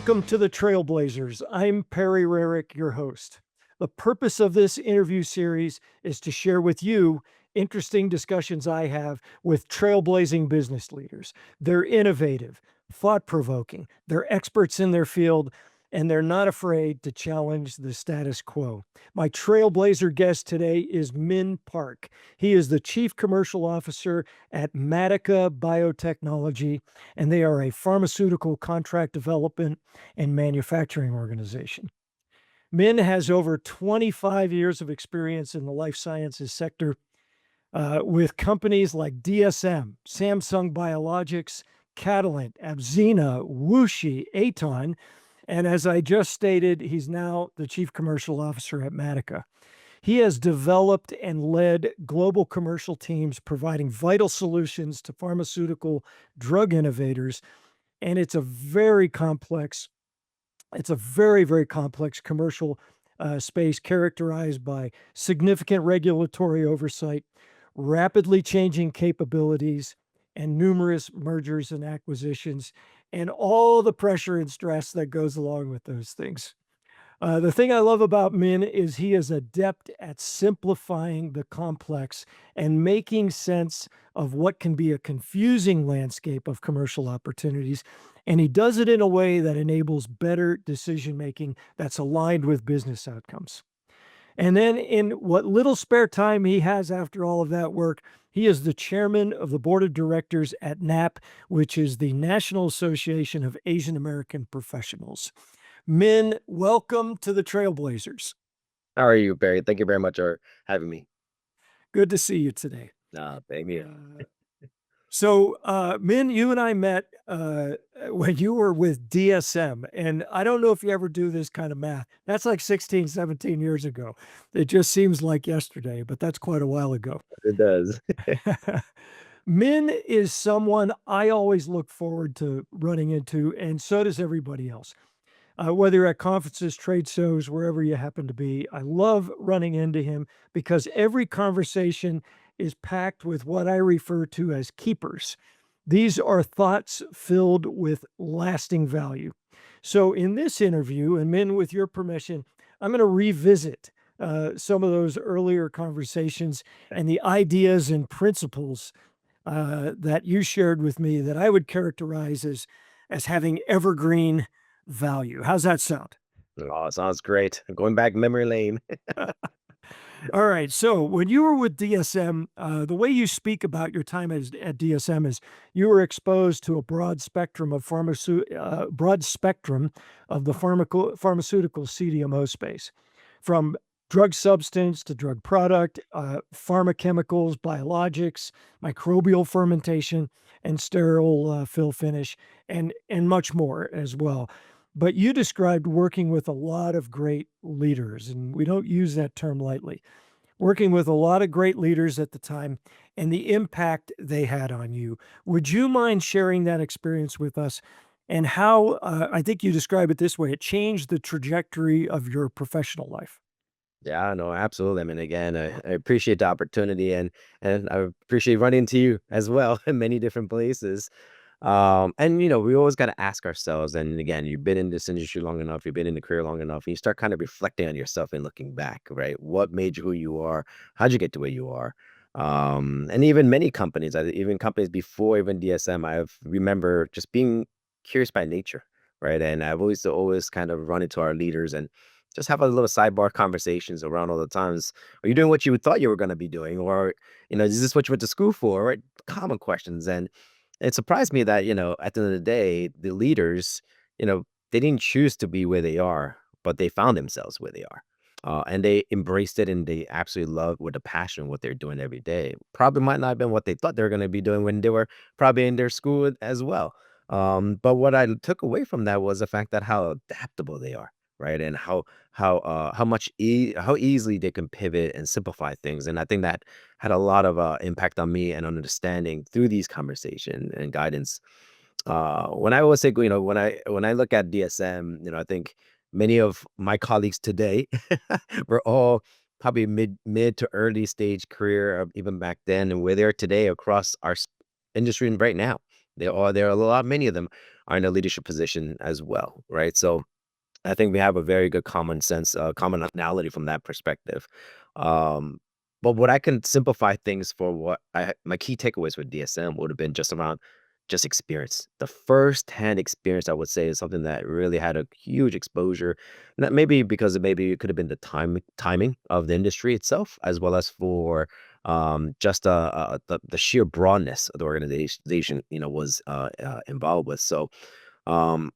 Welcome to the Trailblazers. I'm Perry Rarick, your host. The purpose of this interview series is to share with you interesting discussions I have with trailblazing business leaders. They're innovative, thought provoking, they're experts in their field, and they're not afraid to challenge the status quo. My trailblazer guest today is Min Park. He is the Chief Commercial Officer at Matica Biotechnology, and they are a pharmaceutical contract development and manufacturing organization. Min has over 25 years of experience in the life sciences sector with companies like DSM, Samsung Biologics, Catalent, Abzena, Wuxi, Aton, and as I just stated, he's now the Chief Commercial Officer at Matica. He has developed and led global commercial teams providing vital solutions to pharmaceutical drug innovators, and it's a very, very complex commercial space characterized by significant regulatory oversight, rapidly changing capabilities, and numerous mergers and acquisitions, and all the pressure and stress that goes along with those things. The thing I love about Min is he is adept at simplifying the complex and making sense of what can be a confusing landscape of commercial opportunities. And he does it in a way that enables better decision making that's aligned with business outcomes. And then, in what little spare time he has after all of that work, he is the chairman of the board of directors at NAP, which is the National Association of Asian American Professionals. Min, welcome to the Trailblazers. How are you, Barry? Thank you very much for having me. Good to see you today. Thank you. Min, you and I met when you were with DSM, and I don't know if you ever do this kind of math. That's like 16, 17 years ago. It just seems like yesterday, but that's quite a while ago. It does. Min is someone I always look forward to running into, and so does everybody else. Whether you're at conferences, trade shows, wherever you happen to be, I love running into him because every conversation is packed with what I refer to as keepers. These are thoughts filled with lasting value. So, in this interview, and Min, with your permission, I'm going to revisit some of those earlier conversations and the ideas and principles that you shared with me that I would characterize as having evergreen value. How's that sound? Oh, sounds great. Going back memory lane. All right. So when you were with DSM, the way you speak about your time at DSM is you were exposed to a broad spectrum of the pharmaceutical CDMO space, from drug substance to drug product, pharma chemicals, biologics, microbial fermentation, and sterile fill finish, and much more as well. But you described working with a lot of great leaders, and we don't use that term lightly. Working with a lot of great leaders at the time and the impact they had on you. Would you mind sharing that experience with us and how, I think you describe it this way, it changed the trajectory of your professional life? Yeah, no, absolutely. I mean, again, I appreciate the opportunity and I appreciate running into you as well in many different places. And we always got to ask ourselves, and again, you've been in this industry long enough, you've been in the career long enough, and you start kind of reflecting on yourself and looking back, right? What made you who you are? How'd you get to where you are? And even many companies, even companies before even DSM, I remember just being curious by nature, right? And I've always kind of run into our leaders and just have a little sidebar conversations around all the times. Are you doing what you thought you were going to be doing, or is this what you went to school for? Right? Common questions, and it surprised me that, at the end of the day, the leaders, they didn't choose to be where they are, but they found themselves where they are. And they embraced it and they absolutely love with a passion what they're doing every day. Probably might not have been what they thought they were going to be doing when they were probably in their school as well. But what I took away from that was the fact that how adaptable they are, right? And how easily they can pivot and simplify things. And I think that had a lot of impact on me and understanding through these conversation and guidance. When I always say, when I look at DSM, I think many of my colleagues today were all probably mid to early stage career, even back then, and where they are today across our industry and right now. There are a lot, many of them are in a leadership position as well, right? So I think we have a very good common sense, commonality from that perspective. Um, but what I can simplify things for what my key takeaways with DSM would have been just around just experience. The first-hand experience, I would say, is something that really had a huge exposure. That maybe because maybe it could have been the timing of the industry itself, as well as for just the sheer broadness of the organization, was involved with. So um,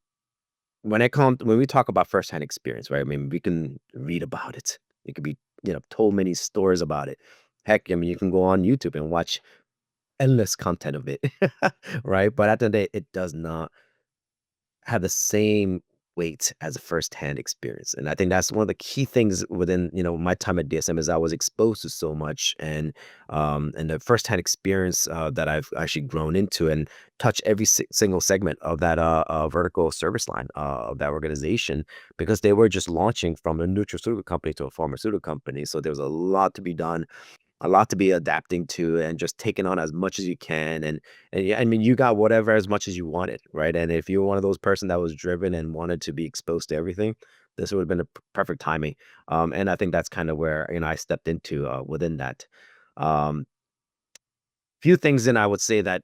when we talk about firsthand experience, right? I mean, we can read about it. It could be, told many stories about it. Heck, I mean, you can go on YouTube and watch endless content of it, right? But at the end of the day, it does not have the same weight as a firsthand experience. And I think that's one of the key things within, my time at DSM is I was exposed to so much and the firsthand experience that I've actually grown into and touch every single segment of that vertical service line of that organization because they were just launching from a nutraceutical company to a pharmaceutical company. So there was a lot to be done, a lot to be adapting to and just taking on as much as you can and yeah, I mean you got whatever as much as you wanted, right? And if you're one of those person that was driven and wanted to be exposed to everything, this would have been a perfect timing. And I think that's kind of where I stepped into within that. um Few things then I would say that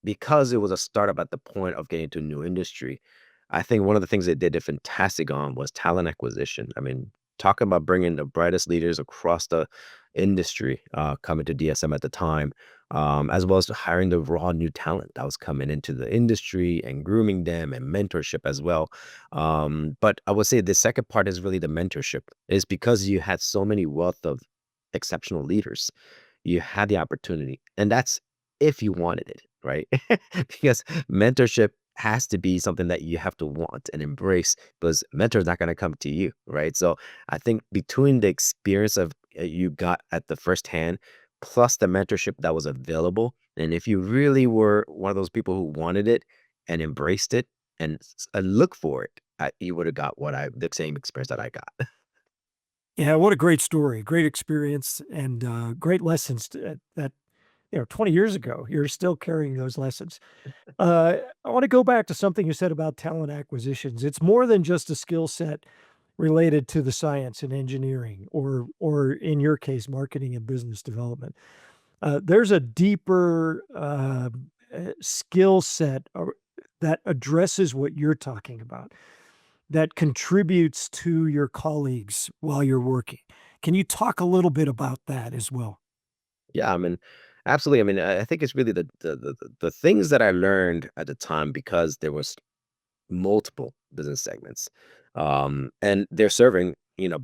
because it was a startup at the point of getting to a new industry, I think one of the things they did a fantastic on was talent acquisition. I mean, talking about bringing the brightest leaders across the industry coming to DSM at the time, as well as hiring the raw new talent that was coming into the industry and grooming them and mentorship as well. But I would say the second part is really the mentorship, is because you had so many wealth of exceptional leaders, you had the opportunity, and that's if you wanted it, right? Because mentorship has to be something that you have to want and embrace because mentor is not going to come to you, right? So I think between the experience of you got at the first hand plus the mentorship that was available, and if you really were one of those people who wanted it and embraced it and look for it, you would have got the same experience that I got. Yeah, what a great story, great experience, and, great lessons that, 20 years ago, you're still carrying those lessons. I wanna go back to something you said about talent acquisitions. It's more than just a skill set related to the science and engineering or in your case, marketing and business development. There's a deeper, skill set that addresses what you're talking about, that contributes to your colleagues while you're working. Can you talk a little bit about that as well? Yeah, I mean, absolutely. I mean, I think it's really the things that I learned at the time because there was multiple business segments. And they're serving,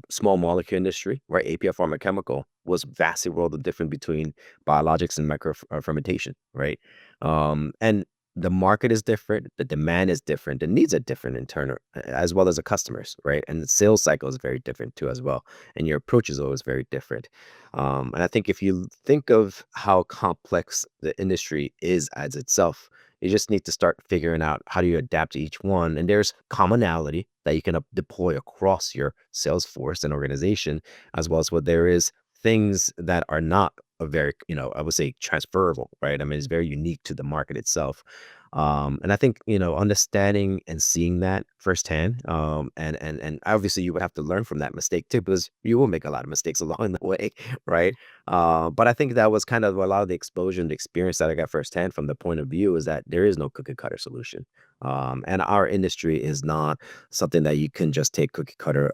small molecule industry, right? API pharmaceutical was vastly world of different between biologics and micro fermentation, right? And the market is different, the demand is different, the needs are different in turn, as well as the customers, right? And the sales cycle is very different too, as well. And your approach is always very different. And I think if you think of how complex the industry is as itself, you just need to start figuring out how do you adapt to each one. And there's commonality that you can deploy across your sales force and organization, as well as what there is things that are not a very, I would say transferable, right? I mean, it's very unique to the market itself. And I think, understanding and seeing that firsthand, and obviously you would have to learn from that mistake too, because you will make a lot of mistakes along the way, right? But I think that was kind of a lot of the exposure and the experience that I got firsthand from the point of view is that there is no cookie cutter solution. And our industry is not something that you can just take cookie cutter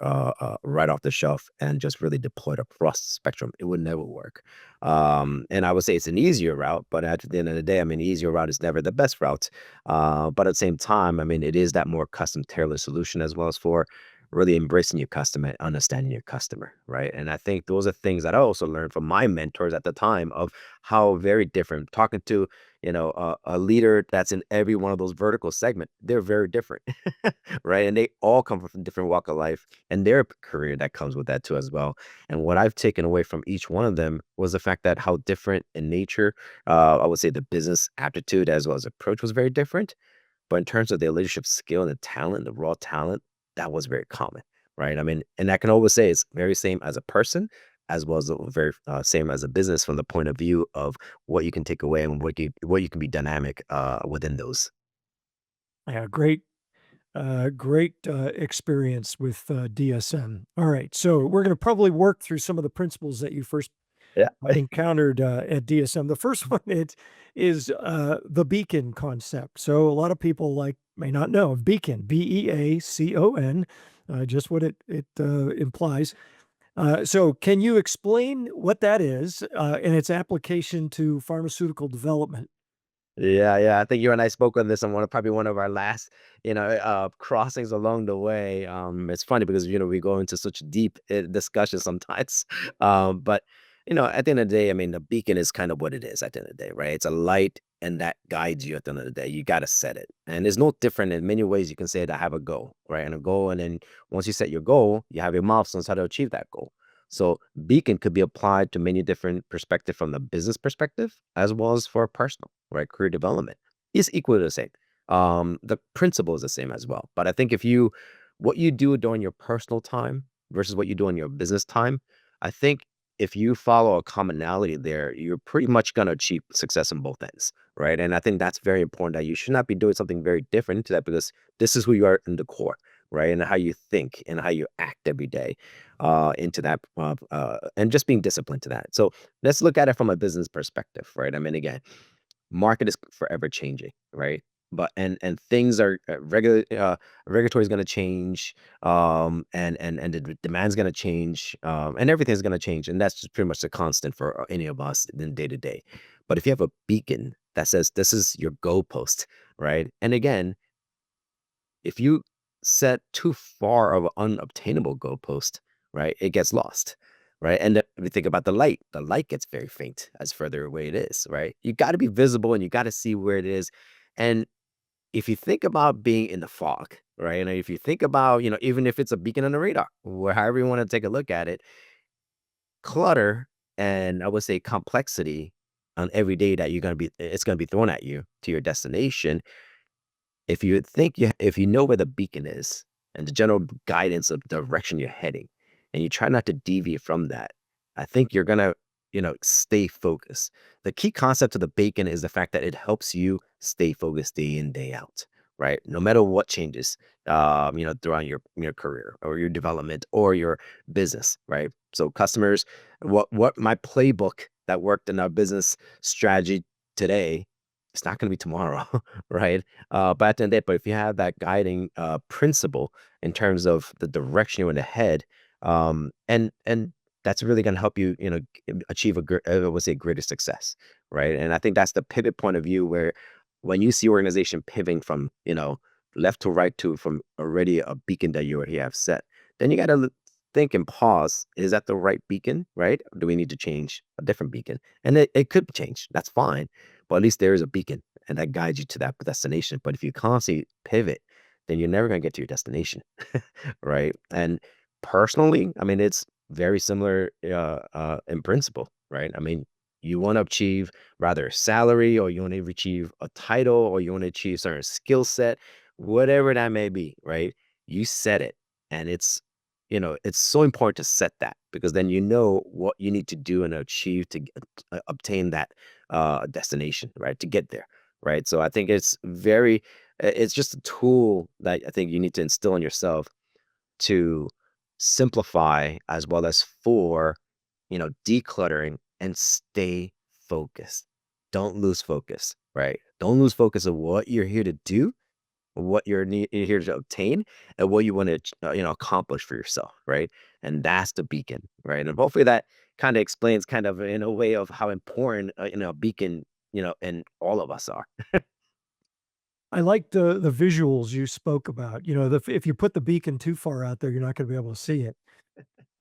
right off the shelf and just really deploy it across the spectrum. It would never work. And I would say it's an easier route, but at the end of the day, I mean, easier route is never the best route. But at the same time, I mean, it is that more custom tailored solution as well as for really embracing your customer and understanding your customer, right? And I think those are things that I also learned from my mentors at the time of how very different talking to, a leader that's in every one of those vertical segment, they're very different, right? And they all come from different walk of life and their career that comes with that too as well. And what I've taken away from each one of them was the fact that how different in nature, I would say the business aptitude as well as approach was very different. But in terms of their leadership skill and the talent, the raw talent, that was very common, right? I mean, and I can always say it's very same as a person as well as the very same as a business from the point of view of what you can take away and what you can be dynamic within those. Yeah, great experience with DSM. All right, so we're going to probably work through some of the principles that you first Yeah. encountered at DSM. The first one is the beacon concept. So a lot of people like may not know beacon, BEACON, just what it implies. So can you explain what that is and its application to pharmaceutical development? Yeah, yeah. I think you and I spoke on this on probably one of our last, crossings along the way. It's funny because we go into such deep discussion sometimes. But at the end of the day, I mean, the beacon is kind of what it is. At the end of the day, right? It's a light, and that guides you. At the end of the day, you got to set it, and it's no different in many ways. You can say that I have a goal, right, and a goal, and then once you set your goal, you have your milestones how to achieve that goal. So beacon could be applied to many different perspectives from the business perspective as well as for personal, right? Career development is equally the same. The principle is the same as well. But I think if you what you do during your personal time versus what you do in your business time, I think if you follow a commonality there, you're pretty much going to achieve success in both ends, right? And I think that's very important that you should not be doing something very different to that because this is who you are in the core, right? And how you think and how you act every day into that, and just being disciplined to that. So let's look at it from a business perspective, right? I mean, again, market is forever changing, right? But and things are regulatory is going to change, and the demand's going to change, and everything's going to change, and that's just pretty much the constant for any of us in day to day. But if you have a beacon that says this is your goalpost, right? And again, if you set too far of an unobtainable goalpost, right, it gets lost, right? And if you think about the light gets very faint as further away it is, right? You got to be visible and you got to see where it is. And if you think about being in the fog, right, and if you think about, even if it's a beacon on the radar, or however you want to take a look at it, clutter and I would say complexity on every day that it's gonna be thrown at you to your destination if you know where the beacon is and the general guidance of direction you're heading, and you try not to deviate from that, I think you're gonna, stay focused. The key concept of the beacon is the fact that it helps you stay focused day in, day out, right? No matter what changes, throughout your career or your development or your business, right? So customers, what my playbook that worked in our business strategy today, it's not gonna be tomorrow, right? But at the end of the day, but if you have that guiding principle in terms of the direction you want to head, and that's really going to help you, achieve I would say greater success, right? And I think that's the pivot point of view where when you see organization pivoting from left to right to from already a beacon that you already have set, then you got to think and pause. Is that the right beacon, right? Or do we need to change a different beacon? And it could change. That's fine, but at least there is a beacon and that guides you to that destination. But if you constantly pivot, then you're never going to get to your destination, right? And personally, I mean, it's very similar in principle, right? I mean, you want to achieve rather a salary, or you want to achieve a title, or you want to achieve certain skill set, whatever that may be, right? You set it, and it's so important to set that because then you know what you need to do and achieve to obtain that destination, right? To get there, right? So I think it's just a tool that I think you need to instill in yourself to simplify as well as for, decluttering and stay focused. Don't lose focus, right? Don't lose focus of what you're here to do, what you're here to obtain, and what you want to accomplish for yourself, right? And that's the beacon, right? And hopefully that kind of explains kind of in a way of how important a beacon and all of us are. I like the visuals you spoke about. You know, if you put the beacon too far out there, you're not going to be able to see it.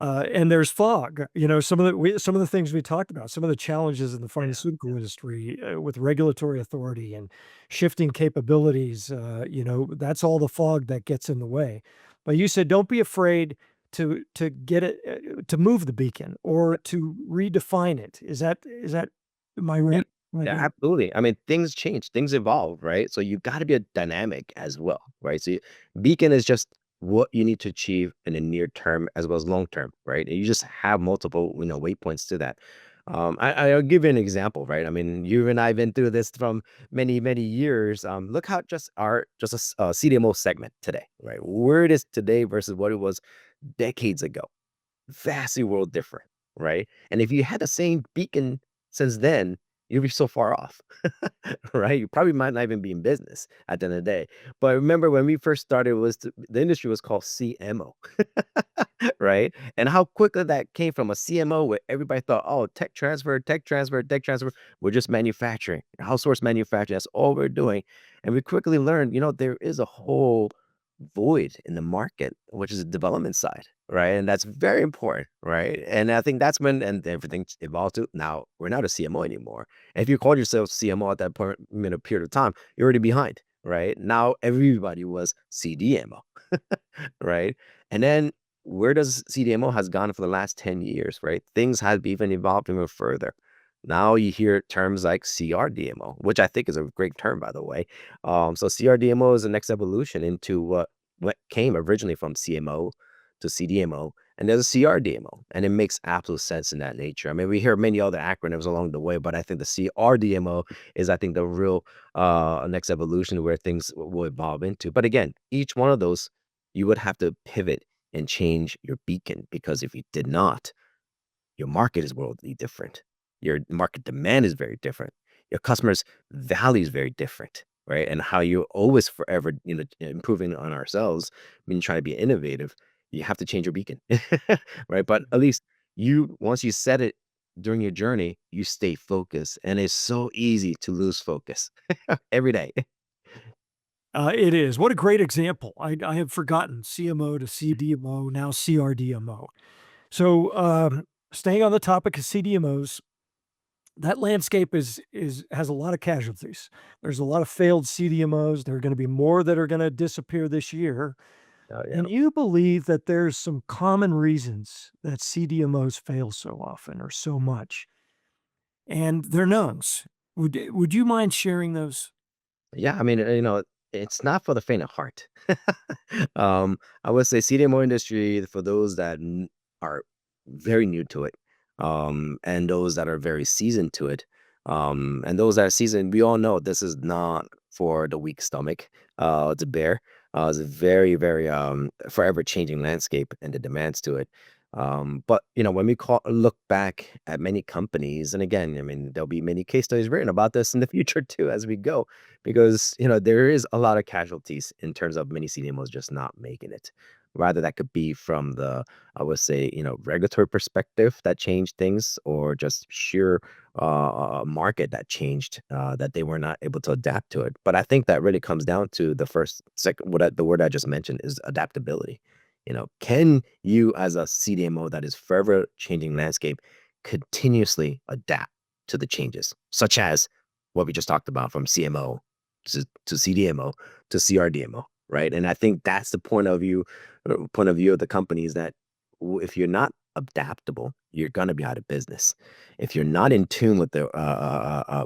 And there's fog. You know, some of the things we talked about, some of the challenges in the Yeah. pharmaceutical industry with regulatory authority and shifting capabilities. You know, that's all the fog that gets in the way. But you said don't be afraid to get it to move the beacon or to redefine it. Is that am I Yeah. right? Right. Yeah, Yeah. absolutely. I mean, things change, things evolve, right? So you got to be a dynamic as well, right? So beacon is just what you need to achieve in the near term as well as long term, right? And you just have multiple, waypoints to that. I'll give you an example, right? I mean, you and I've been through this from many, many years. Look how just a CDMO segment today, right? Where it is today versus what it was decades ago, vastly world different, right? And if you had the same beacon since then, you'd be so far off, right? You probably might not even be in business at the end of the day. But remember when we first started, the industry was called CMO, right? And how quickly that came from a CMO where everybody thought, oh, tech transfer, tech transfer, tech transfer. We're just manufacturing, outsource manufacturing. That's all we're doing. And we quickly learned, there is a whole void in the market, which is the development side, right? And that's very important, right? And I think that's when and everything evolved to now we're not a CMO anymore. And if you called yourself CMO at that point, period of time, you're already behind, right? Now everybody was CDMO, right? And then where does CDMO has gone for the last 10 years, right? Things have even evolved even further. Now you hear terms like CRDMO, which I think is a great term, by the way. So CRDMO is the next evolution into what came originally from CMO to CDMO, and there's a CRDMO, and it makes absolute sense in that nature. I mean, we hear many other acronyms along the way, but I think the CRDMO is, I think, the real next evolution where things will evolve into. But again, each one of those, you would have to pivot and change your beacon because if you did not, your market is worldly different. Your market demand is very different. Your customers' value is very different, right? And how you're always forever, improving on ourselves, meaning trying to be innovative, you have to change your beacon, right? But at least once you set it during your journey, you stay focused. And it's so easy to lose focus every day. It is. What a great example. I have forgotten CMO to CDMO, now CRDMO. So, staying on the topic of CDMOs, that landscape is has a lot of casualties. There's a lot of failed CDMOs. There are going to be more that are going to disappear this year. Oh, yeah. And you believe that there's some common reasons that CDMOs fail so often or so much, and they're knowns. Would you mind sharing those? Yeah, I mean, it's not for the faint of heart. I would say CDMO industry for those that are very new to it, and those that are very seasoned to it, and those that are seasoned, we all know this is not for the weak stomach to bear. It's a very, very forever changing landscape and the demands to it. But when we look back at many companies, and again, I mean, there'll be many case studies written about this in the future too as we go because there is a lot of casualties in terms of many CDMOs just not making it. Rather, that could be from the, I would say, regulatory perspective that changed things, or just sheer market that changed that they were not able to adapt to it. But I think that really comes down to second, the word I just mentioned is adaptability. Can you as a CDMO that is forever changing landscape continuously adapt to the changes, such as what we just talked about from CMO to CDMO to CRDMO, right? And I think that's the point of view of the companies that if you're not adaptable, you're gonna be out of business. If you're not in tune with the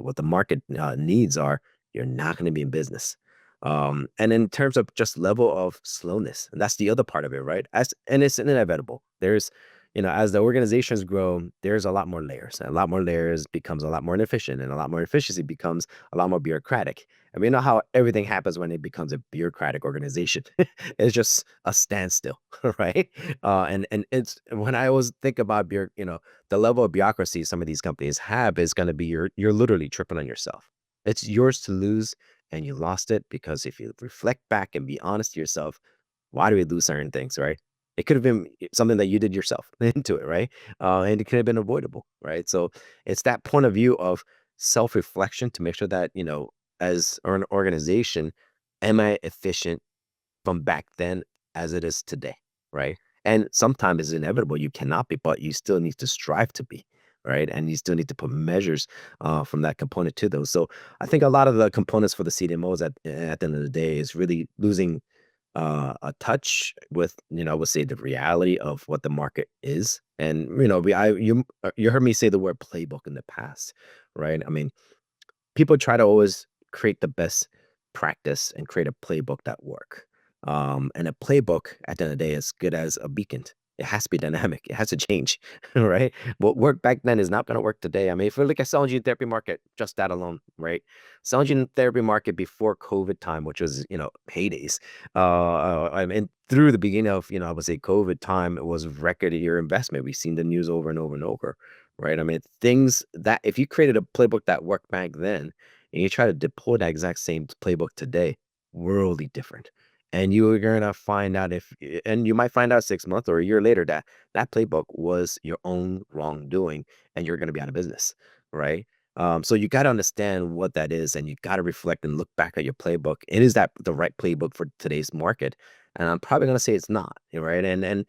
what the market needs are, you're not gonna be in business. And in terms of just level of slowness, and that's the other part of it, right? And it's inevitable. As the organizations grow, there's a lot more layers. And a lot more layers becomes a lot more inefficient, and a lot more efficiency becomes a lot more bureaucratic. And we know how everything happens when it becomes a bureaucratic organization. It's just a standstill, right? And it's when I always think about the level of bureaucracy some of these companies have is going to be you're literally tripping on yourself. It's yours to lose, and you lost it because if you reflect back and be honest to yourself, why do we lose certain things, right? It could have been something that you did yourself into it, right? And it could have been avoidable, right? So it's that point of view of self-reflection to make sure that, as an organization, am I efficient from back then as it is today, right? And sometimes it's inevitable you cannot be, but you still need to strive to be, right? And you still need to put measures from that component to those. So I think a lot of the components for the CDMOs at the end of the day is really losing a touch with, I would say the reality of what the market is. And you heard me say the word playbook in the past, right? I mean, people try to always create the best practice and create a playbook that work. And a playbook at the end of the day is good as a beacon. It has to be dynamic. It has to change, right? What worked back then is not going to work today. I mean, if we look at cell and gene therapy market, just that alone, right? Cell and gene therapy market before COVID time, which was, heydays. I mean, through the beginning of, I would say COVID time, it was record year investment. We've seen the news over and over and over, right? I mean, things that if you created a playbook that worked back then and you try to deploy that exact same playbook today, worldly different. And you're gonna find out and you might find out 6 months or a year later that that playbook was your own wrongdoing, and you're gonna be out of business, right? So you got to understand what that is, and you got to reflect and look back at your playbook. And is that the right playbook for today's market? And I'm probably gonna say it's not, right? And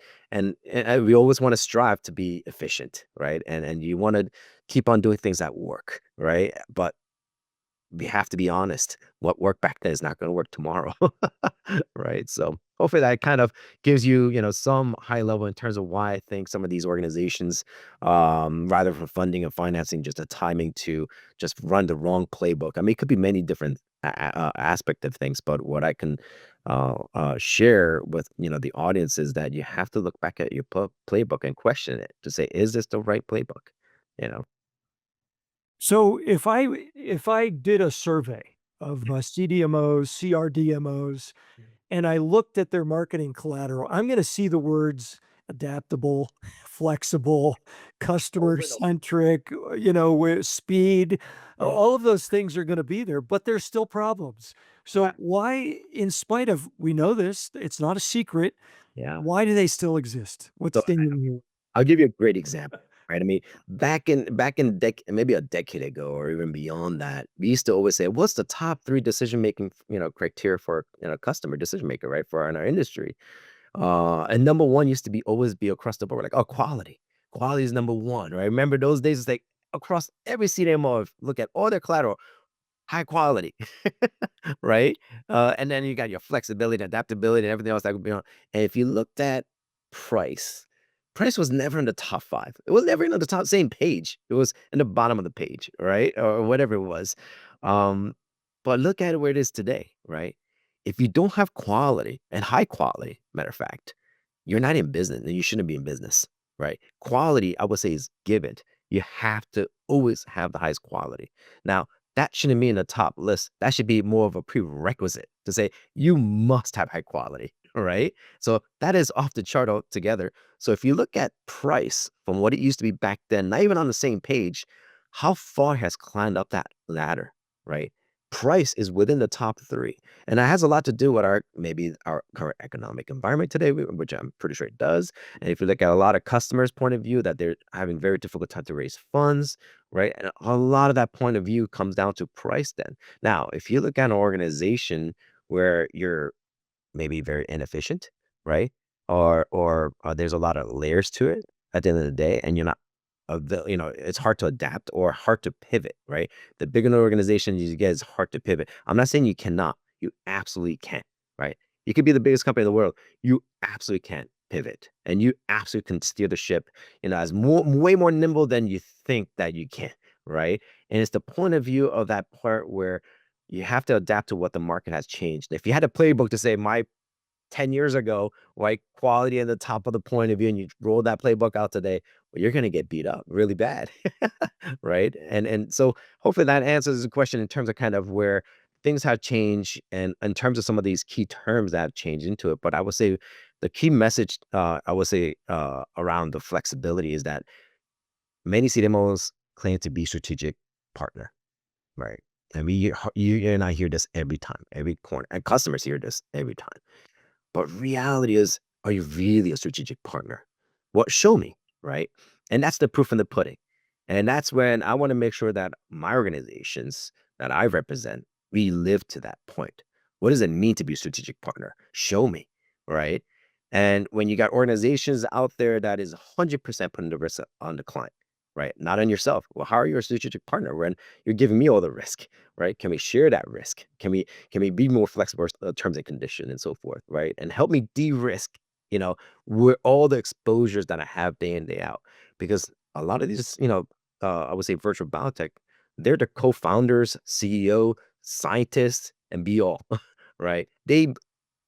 we always want to strive to be efficient, right? And you want to keep on doing things that work, right? But we have to be honest. What worked back then is not going to work tomorrow, right? So hopefully that kind of gives you, some high level in terms of why I think some of these organizations, rather for funding and financing, just a timing to just run the wrong playbook. I mean, it could be many different aspect of things, but what I can share with the audience is that you have to look back at your playbook and question it to say, is this the right playbook? You know. So if I did a survey of CDMOs, CRDMOs, and I looked at their marketing collateral, I'm going to see the words adaptable, flexible, customer Over and over. centric, with speed. Yeah. All of those things are going to be there, but there's still problems. So Yeah. why, in spite of we know this, it's not a secret. Yeah. Why do they still exist? What's So stinging you? I'll give you a great example, right? I mean, back in maybe a decade ago or even beyond that, we used to always say, "What's the top three decision making, criteria for customer decision maker, right? For in our industry." And number one used to be always be across the board, like, oh, quality. Quality is number one, right? Remember those days? It's like across every CDMO, look at all their collateral. High quality, right? And then you got your flexibility, adaptability, and everything else that could be on. And if you looked at price, price was never in the top five. It was never in the top same page. It was in the bottom of the page, right? Or whatever it was. Um, but look at where it is today, right? If you don't have quality and high quality, matter of fact, you're not in business and you shouldn't be in business, right? Quality, I would say, is given. You have to always have the highest quality. Now, that shouldn't be in the top list. That should be more of a prerequisite to say you must have high quality, right? So that is off the chart altogether. So if you look at price from what it used to be back then, not even on the same page, how far has climbed up that ladder, right? Price is within the top three. And that has a lot to do with maybe our current economic environment today, which I'm pretty sure it does. And if you look at a lot of customers' point of view, that they're having very difficult time to raise funds, right? And a lot of that point of view comes down to price then. Now, if you look at an organization where you're maybe very inefficient, right? Or there's a lot of layers to it at the end of the day, and you're not it's hard to adapt or hard to pivot, right? The bigger the organization you get, it's hard to pivot. I'm not saying you cannot. You absolutely can, right? You could be the biggest company in the world. You absolutely can pivot, and you absolutely can steer the ship, as way more nimble than you think that you can, right? And it's the point of view of that part where you have to adapt to what the market has changed. If you had a playbook to say my 10 years ago, like quality at the top of the point of view, and you roll that playbook out today, well, you're gonna get beat up really bad. Right? And so hopefully that answers the question in terms of kind of where things have changed and in terms of some of these key terms that have changed into it. But I would say the key message I would say around the flexibility is that many CDMOs claim to be strategic partner, right? And you and I hear this every time, every corner, and customers hear this every time. But reality is, are you really a strategic partner? What show me, right? And that's the proof in the pudding. And that's when I want to make sure that my organizations that I represent, we live to that point. What does it mean to be a strategic partner? Show me, right? And when you got organizations out there that is 100% putting the risk on the client, right? Not on yourself. Well, how are you a strategic partner when you're giving me all the risk, right? Can we share that risk? Can we be more flexible terms and conditions and so forth, right? And help me de-risk, where all the exposures that I have day in, day out. Because a lot of these, I would say virtual biotech, they're the co-founders, CEO, scientists, and be all, right? They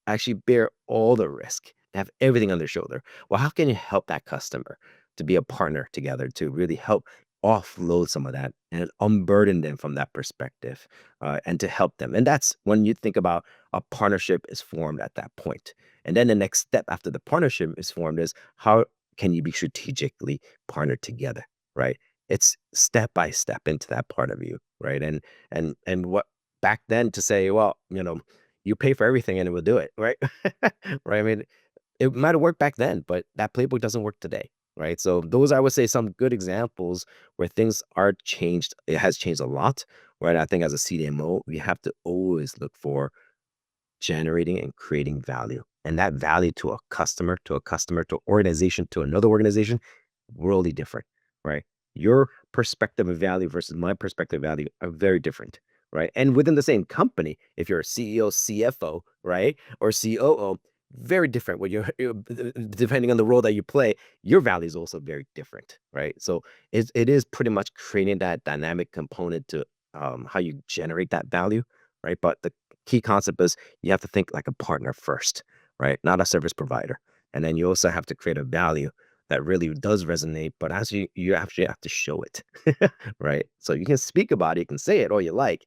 actually bear all the risk, have everything on their shoulder. Well, how can you help that customer to be a partner together to really help offload some of that and unburden them from that perspective, and to help them? And that's when you think about a partnership is formed at that point. And then the next step after the partnership is formed is how can you be strategically partnered together, right? It's step by step into that part of you, right? And what back then to say, well, you pay for everything and it will do it, right? Right. I mean, it might have worked back then, but that playbook doesn't work today, right? So those, I would say, some good examples where things are changed. It has changed a lot, right? I think as a CDMO, we have to always look for generating and creating value. And that value to a customer, to organization, to another organization, worldly different, right? Your perspective of value versus my perspective of value are very different, right? And within the same company, if you're a CEO, CFO, right, or COO, very different. What depending on the role that you play, your value is also very different, right? So it is pretty much creating that dynamic component to how you generate that value, right? But the key concept is you have to think like a partner first, right? Not a service provider. And then you also have to create a value that really does resonate, but as you actually have to show it, right? So you can speak about it, you can say it all you like,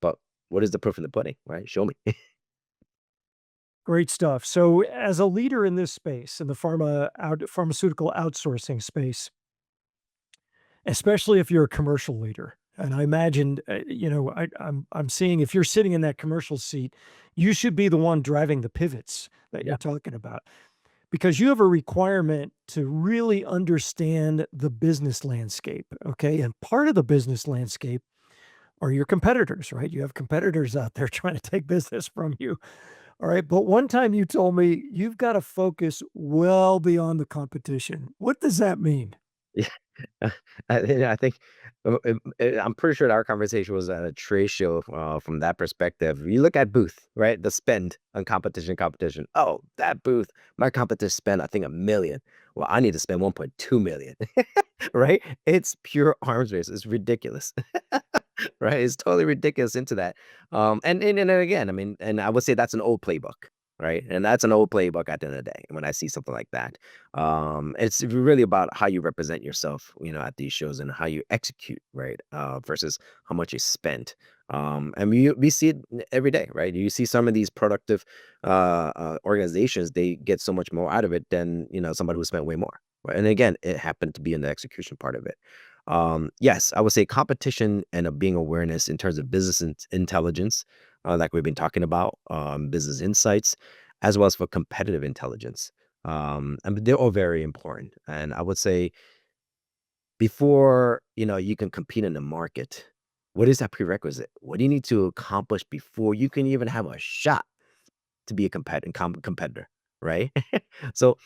but what is the proof in the pudding, right? Show me. Great stuff. So, as a leader in this space, in the pharmaceutical outsourcing space, especially if you're a commercial leader, and I imagine, I'm seeing if you're sitting in that commercial seat, you should be the one driving the pivots that Yeah. you're talking about, because you have a requirement to really understand the business landscape. Okay, and part of the business landscape are your competitors, right? You have competitors out there trying to take business from you. All right. But one time you told me you've got to focus well beyond the competition. What does that mean? Yeah. I think I'm pretty sure that our conversation was at a trade show. From that perspective, you look at booth, right? The spend on competition. Oh, that booth, my competition spent, I think, 1 million. Well, I need to spend 1.2 million, right? It's pure arms race. It's ridiculous. Right? It's totally ridiculous into that. And again, I mean, and I would say that's an old playbook, right? And that's an old playbook at the end of the day when I see something like that. It's really about how you represent yourself, at these shows and how you execute, right? Versus how much you spend. And we see it every day, right? You see some of these productive organizations, they get so much more out of it than, somebody who spent way more. Right? And again, it happened to be in the execution part of it. Yes, I would say competition and being awareness in terms of business intelligence, like we've been talking about, business insights, as well as for competitive intelligence. And they're all very important. And I would say before you can compete in the market, what is that prerequisite? What do you need to accomplish before you can even have a shot to be a competitor, right? So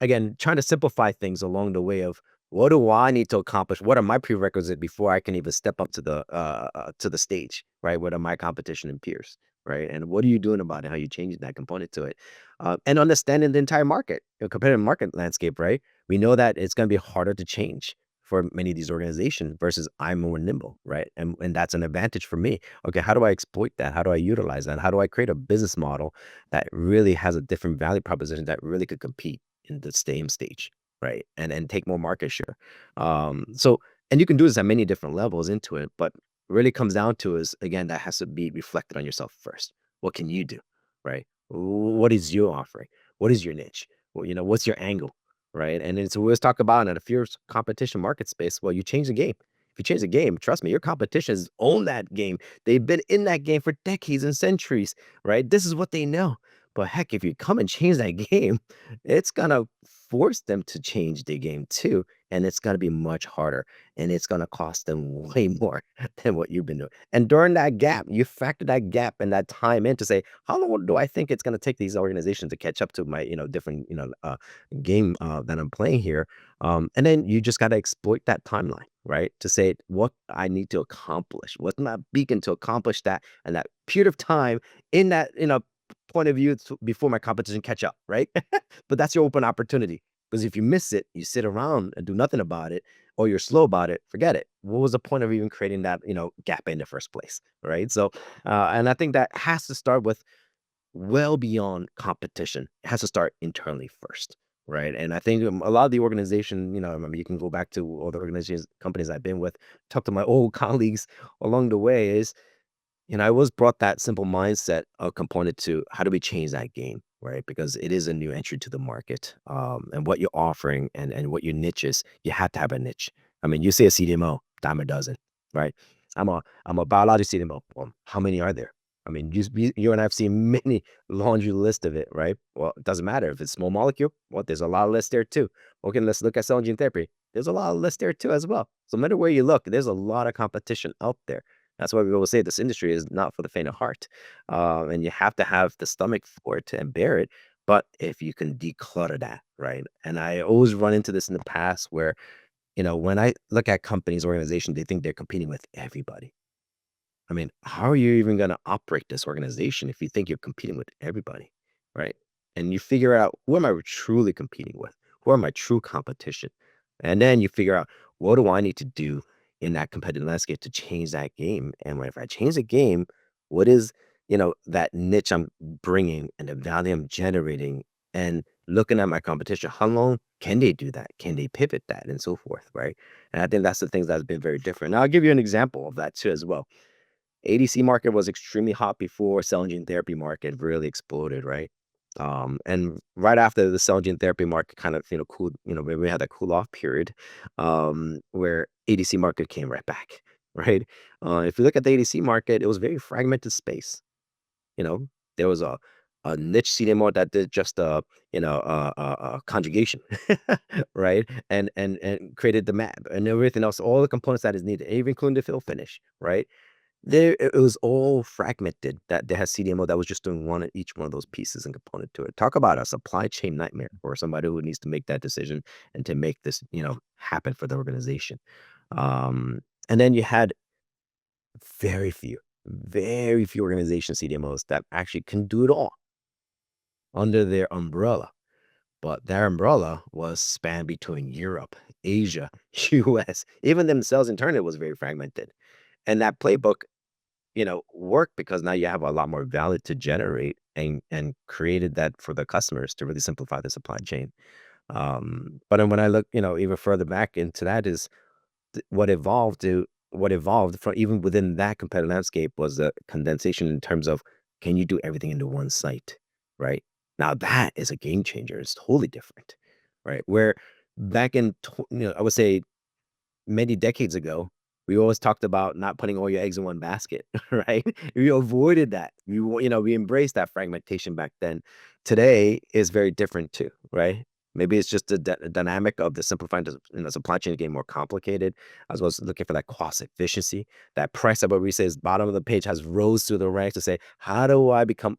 again, trying to simplify things along the way of what do I need to accomplish? What are my prerequisites before I can even step up to the stage, right? What are my competition and peers, right? And what are you doing about it? How you changing that component to it, and understanding the entire market, competitive market landscape, right? We know that it's going to be harder to change for many of these organizations versus I'm more nimble, right? And that's an advantage for me. Okay, how do I exploit that? How do I utilize that? How do I create a business model that really has a different value proposition that really could compete in the same stage, right? And take more market share. So and you can do this at many different levels into it, but really comes down to is again that has to be reflected on yourself first. What can you do, right? What is your offering? What is your niche? Well, what's your angle, right? And it's we always talk about in a fierce competition market space. Well, you change the game. If you change the game, trust me, your competitions own that game. They've been in that game for decades and centuries, right? This is what they know. But heck, if you come and change that game, it's gonna force them to change the game too, and it's gonna be much harder, and it's gonna cost them way more than what you've been doing. And during that gap, you factor that gap and that time in to say, how long do I think it's gonna take these organizations to catch up to my, different, game that I'm playing here? And then you just gotta exploit that timeline, right? To say what I need to accomplish, what's my beacon to accomplish that, and that period of time in that, point of view before my competition catch up, right? But that's your open opportunity. Because if you miss it, you sit around and do nothing about it, or you're slow about it, forget it. What was the point of even creating that, gap in the first place, right? So, and I think that has to start with well beyond competition. It has to start internally first, right? And I think a lot of the organization, I mean, you can go back to all the organizations, companies I've been with, talk to my old colleagues along the way is I was brought that simple mindset component to how do we change that game, right? Because it is a new entry to the market, and what you're offering and what your niche is, you have to have a niche. I mean, you say a CDMO, dime a dozen, right? I'm a biologic CDMO. Well, how many are there? I mean, you and I have seen many laundry list of it, right? Well, it doesn't matter if it's small molecule. Well, there's a lot of lists there too. Okay, let's look at cell and gene therapy. There's a lot of lists there too as well. So no matter where you look, there's a lot of competition out there. That's why we always say this industry is not for the faint of heart. And you have to have the stomach for it and bear it. But if you can declutter that, right? And I always run into this in the past where, when I look at companies, organizations, they think they're competing with everybody. I mean, how are you even gonna operate this organization if you think you're competing with everybody, right? And you figure out who am I truly competing with? Who are my true competition? And then you figure out what do I need to do in that competitive landscape to change that game? And if I change the game, what is that niche I'm bringing and the value I'm generating, and looking at my competition? How long can they do that? Can they pivot that and so forth, right? And I think that's the things that's been very different. Now I'll give you an example of that too as well. ADC market was extremely hot before cell and gene therapy market really exploded, right? And right after the cell and gene therapy market kind of, cooled, we had that cool off period, where ADC market came right back, right? If you look at the ADC market, it was very fragmented space. You know, there was a niche CDMO that did just conjugation, right? And created the map and everything else, all the components that is needed, even including the fill finish, right? It was all fragmented, that they had CDMO that was just doing one of each one of those pieces and component to it. Talk about a supply chain nightmare for somebody who needs to make that decision and to make this, happen for the organization. And then you had very few organization CDMOs that actually can do it all under their umbrella. But their umbrella was spanned between Europe, Asia, US. Even themselves internally was very fragmented. And that playbook work because now you have a lot more value to generate and created that for the customers to really simplify the supply chain. But then when I look, even further back into that is what evolved from even within that competitive landscape was the condensation in terms of can you do everything into one site, right? Now that is a game changer. It's totally different, right? Where back in, I would say many decades ago, we always talked about not putting all your eggs in one basket, right? We avoided that. We embraced that fragmentation back then. Today is very different too, right? Maybe it's just the dynamic of the simplifying the supply chain getting more complicated, as well as looking for that cost efficiency. That price that what we say is bottom of the page has rose through the ranks to say, how do I become,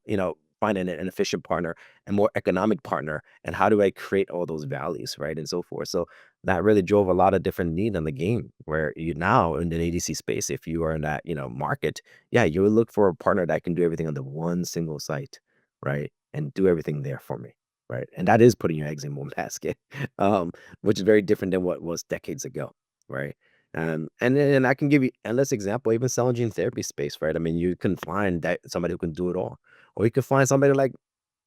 find an efficient partner and more economic partner, and how do I create all those values, right, and so forth. So that really drove a lot of different need on the game where you now in the ADC space, if you are in that, market, yeah, you would look for a partner that can do everything on the one single site, right? And do everything there for me. Right. And that is putting your eggs in one basket, which is very different than what was decades ago. Right. And then I can give you endless example, even cell and gene therapy space, right? I mean, you can find that somebody who can do it all. Or you can find somebody like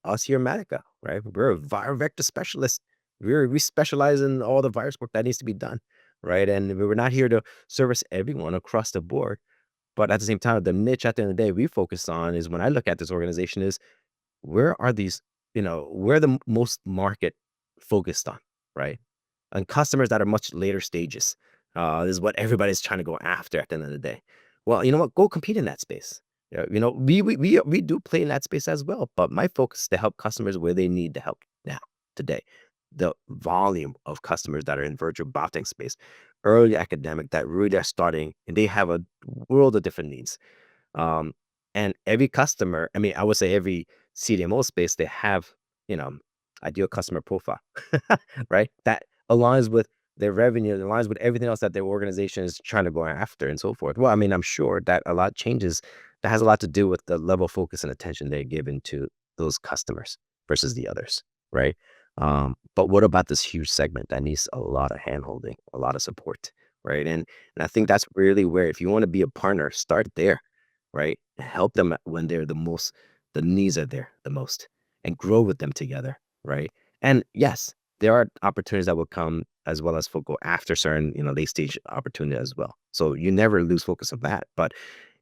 us here at Matica, right? We're a viral vector specialist. We specialize in all the virus work that needs to be done, right? And we're not here to service everyone across the board. But at the same time, the niche at the end of the day we focus on is when I look at this organization is where are these, where the most market focused on, right? And customers that are much later stages, is what everybody's trying to go after at the end of the day. Well, you know what? Go compete in that space. Yeah, we do play in that space as well, but my focus is to help customers where they need the help now, today. The volume of customers that are in virtual biotech space, early academic that really are starting, and they have a world of different needs. Um, and every customer, I mean, I would say every CDMO space, they have, you know, ideal customer profile, right? That aligns with their revenue, it aligns with everything else that their organization is trying to go after and so forth. Well, I mean, I'm sure that a lot changes. That has a lot to do with the level of focus and attention they're given to those customers versus the others, right? But what about this huge segment that needs a lot of handholding, a lot of support, right? And I think that's really where if you want to be a partner, start there, right? Help them when they're the most the needs are there the most and grow with them together, right? And yes, there are opportunities that will come as well as go after certain, late stage opportunity as well. So you never lose focus of that. But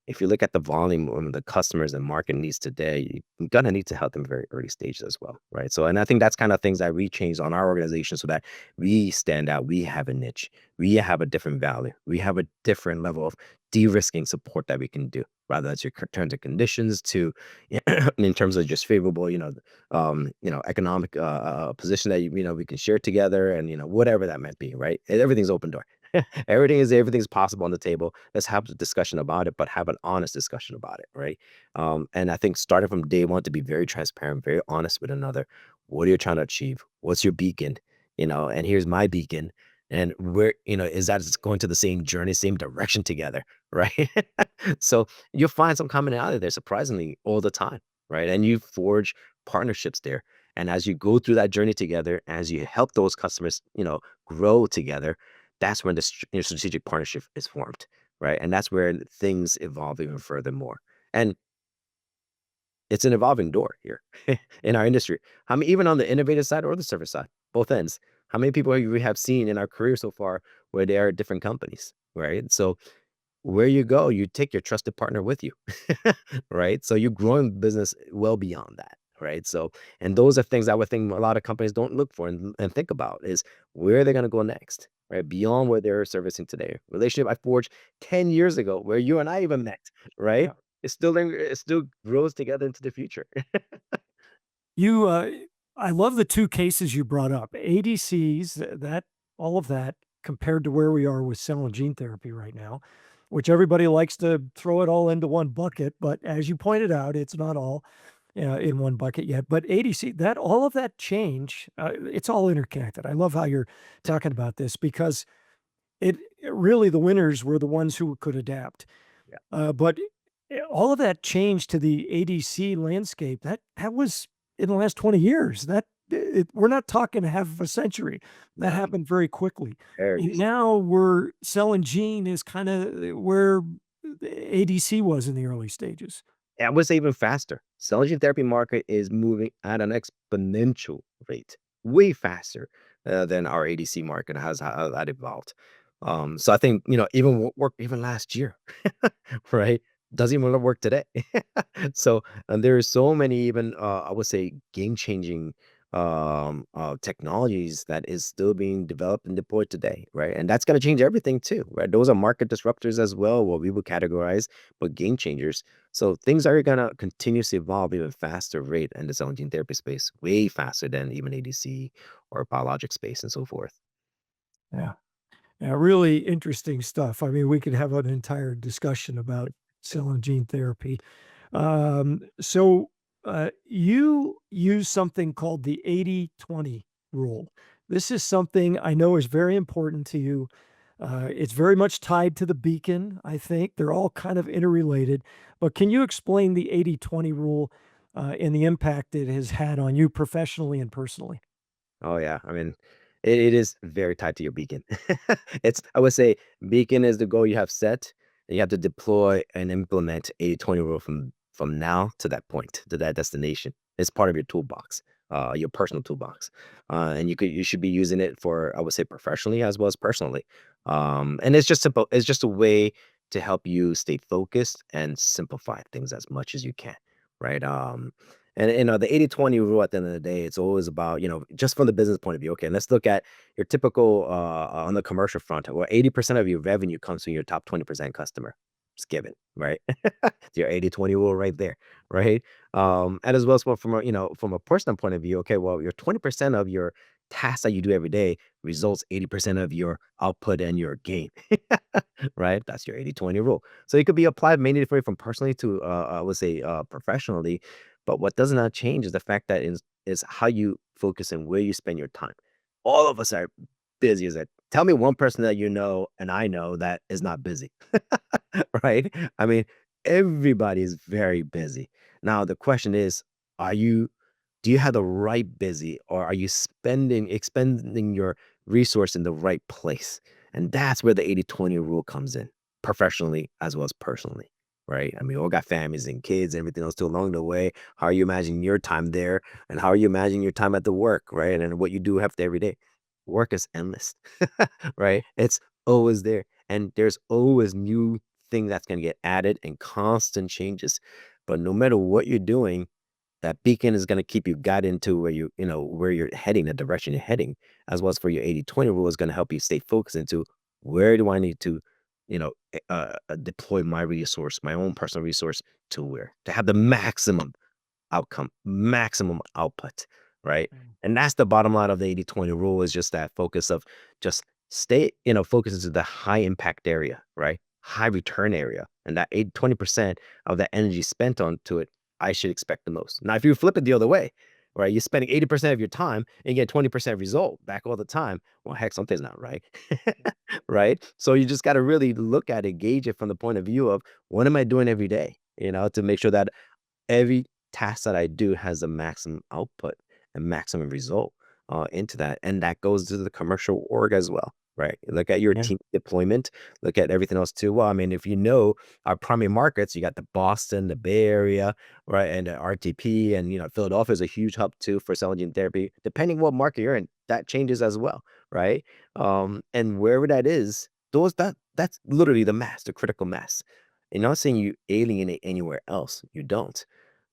if you look at the volume of the customers and market needs today, you're gonna need to help them very early stages as well, right? So, and I think that's kind of things that we change on our organization so that we stand out. We have a niche. We have a different value. We have a different level of de-risking support that we can do, rather that's your terms and conditions to in terms of just favorable, economic position that we can share together, and whatever that might be, right? Everything's open door. Everything's possible on the table. Let's have a discussion about it, but have an honest discussion about it, right? And I think starting from day one to be very transparent, very honest with another. What are you trying to achieve? What's your beacon? And here's my beacon. And where, is that it's going to the same journey, same direction together, right? So you'll find some commonality there surprisingly all the time, right? And you forge partnerships there. And as you go through that journey together, as you help those customers, grow together, that's when the strategic partnership is formed, right? And that's where things evolve even furthermore. And it's an evolving door here in our industry. I mean, even on the innovative side or the service side, both ends. How many people we have seen in our career so far where they are at different companies, right? So where you go, you take your trusted partner with you, right? So you're growing business well beyond that, right? So, and those are things I would think a lot of companies don't look for and think about is where they're going to go next, right? Beyond what they're servicing today. Relationship I forged 10 years ago, where you and I even met, right? Yeah. It still grows together into the future. You, I love the 2 cases you brought up. ADCs, that all of that compared to where we are with cell and gene therapy right now, which everybody likes to throw it all into one bucket, but as you pointed out, it's not all, in one bucket yet. But ADC, that all of that change, it's all interconnected. I love how you're talking about this because it really the winners were the ones who could adapt. Yeah. But all of that change to the ADC landscape, that was in the last 20 years. We're not talking half of a century. That No, happened very quickly. very And recent. now we're cell and gene is kind of where the ADC was in the early stages. I would say even faster. Cell and gene therapy market is moving at an exponential rate, way faster than our ADC market has how that evolved. So I think even what worked even last year, right? Doesn't even work today. So and there are so many even I would say game changing technologies that is still being developed and deployed today, right? And that's going to change everything too, right? Those are market disruptors as well, what we would categorize, but game changers. So things are gonna continuously evolve even faster rate in the cell and gene therapy space, way faster than even ADC or biologic space and so forth. Yeah. Yeah, really interesting stuff. I mean, we could have an entire discussion about cell and gene therapy. You use something called the 80-20 rule. This is something I know is very important to you. It's very much tied to the beacon, I think. They're all kind of interrelated. But can you explain the 80-20 rule and the impact it has had on you professionally and personally? Oh yeah, I mean, it is very tied to your beacon. It's I would say beacon is the goal you have set, and you have to deploy and implement 80-20 rule from now to that point, to that destination. It's part of your toolbox, your personal toolbox, and you should be using it for I would say professionally as well as personally. And it's just simple. It's just a way to help you stay focused and simplify things as much as you can, right? And the 80-20 rule at the end of the day, it's always about, just from the business point of view. Okay, let's look at your typical on the commercial front, where 80% of your revenue comes from your top 20% customer. Just given, right? It's your 80-20 rule right there, right? And as well as from from a personal point of view, okay, well, your 20% of your tasks that you do every day results 80% of your output and your gain, right? That's your 80-20 rule. So it could be applied mainly from personally to I would say professionally, but what does not change is the fact that is how you focus and where you spend your time. All of us are busy as that. Tell me one person that you know and I know that is not busy, right? I mean, everybody is very busy. Now the question is, are you do you have the right busy, or are you expending your resource in the right place? And that's where the 80-20 rule comes in, professionally as well as personally. right? I mean, we all got families and kids and everything else too along the way. How are you imagining your time there? And how are you imagining your time at the work, right? And what you do have to every day. Work is endless, right? It's always there. And there's always new thing that's going to get added and constant changes. But no matter what you're doing, that beacon is going to keep you guided into where where you're heading, the direction you're heading, as well as for your 80/20 rule is going to help you stay focused into where do I need to, deploy my resource, my own personal resource to where to have the maximum outcome, maximum output, right? Mm. And that's the bottom line of the 80/20 rule is just that focus of just stay, focus into the high impact area, right? High return area. And that 20% of that energy spent onto it, I should expect the most. Now, if you flip it the other way, right? You're spending 80% of your time and you get 20% result back all the time. Well, heck, something's not right. Right. So you just got to really look at it, gauge it from the point of view of what am I doing every day, to make sure that every task that I do has a maximum output and maximum result into that. And that goes to the commercial org as well, right? Look at your Yeah. team deployment, look at everything else too. Well, I mean, if our primary markets, you got the Boston, the Bay Area, right? And the RTP and, Philadelphia is a huge hub too for cell and gene therapy. Depending what market you're in, that changes as well, right? And wherever that is, that's literally the mass, the critical mass. And not saying you alienate anywhere else, you don't,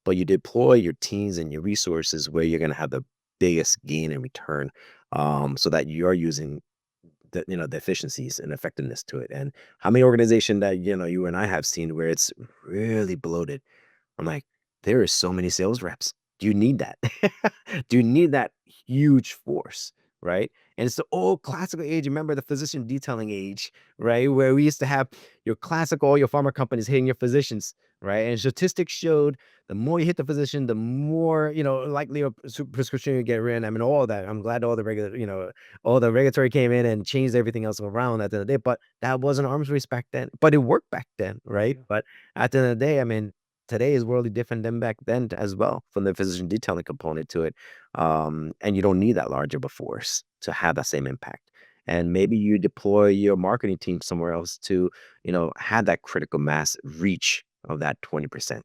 but you deploy your teams and your resources where you're going to have the biggest gain and return, so that you're using the efficiencies and effectiveness to it. And how many organization that you and I have seen where it's really bloated. I'm like, there is so many sales reps. Do you need that? Do you need that huge force? Right. And it's the old classical age. Remember the physician detailing age, right? Where we used to have your classical, your pharma companies hitting your physicians, right? And statistics showed the more you hit the physician, the more, likely a prescription you get written. I mean, all that. I'm glad all the regulatory came in and changed everything else around at the end of the day. But that wasn't arms race back then. But it worked back then, right? Yeah. But at the end of the day, I mean, today is worldly different than back then as well from the physician detailing component to it. And you don't need that large of a force to have that same impact. And maybe you deploy your marketing team somewhere else to, have that critical mass reach of that 20%,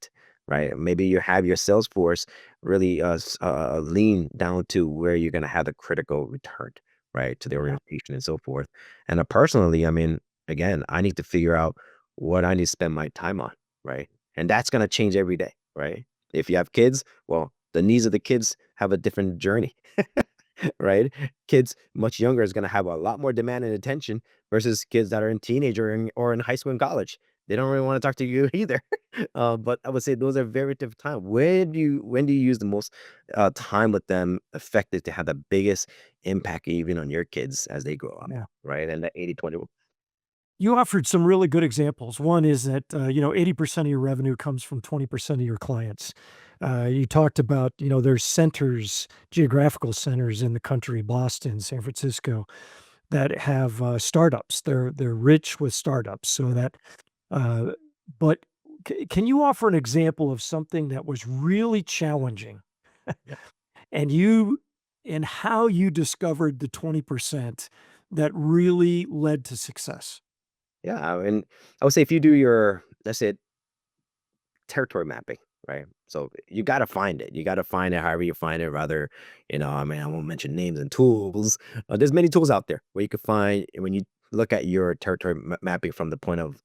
right? Maybe you have your sales force really lean down to where you're going to have the critical return, right? To the Yeah. organization and so forth. And personally, I mean, again, I need to figure out what I need to spend my time on, right? And that's gonna change every day, right? If you have kids, well, the needs of the kids have a different journey, right? Kids much younger is gonna have a lot more demand and attention versus kids that are in teenager or in high school and college. They don't really want to talk to you either. But I would say those are very different time. When do you use the most time with them effective to have the biggest impact even on your kids as they grow up, Yeah. right? And the 80/20 rule. You offered some really good examples. One is that, 80% of your revenue comes from 20% of your clients. You talked about, there's centers, geographical centers in the country, Boston, San Francisco, that have startups. They're rich with startups. So that, uh, but can you offer an example of something that was really challenging Yeah. and you and how you discovered the 20% that really led to success? Yeah. And I would say if you do your, let's say, territory mapping, right? So you got to find it. You got to find it however you find it. Rather, I mean, I won't mention names and tools. There's many tools out there where you can find when you look at your territory mapping from the point of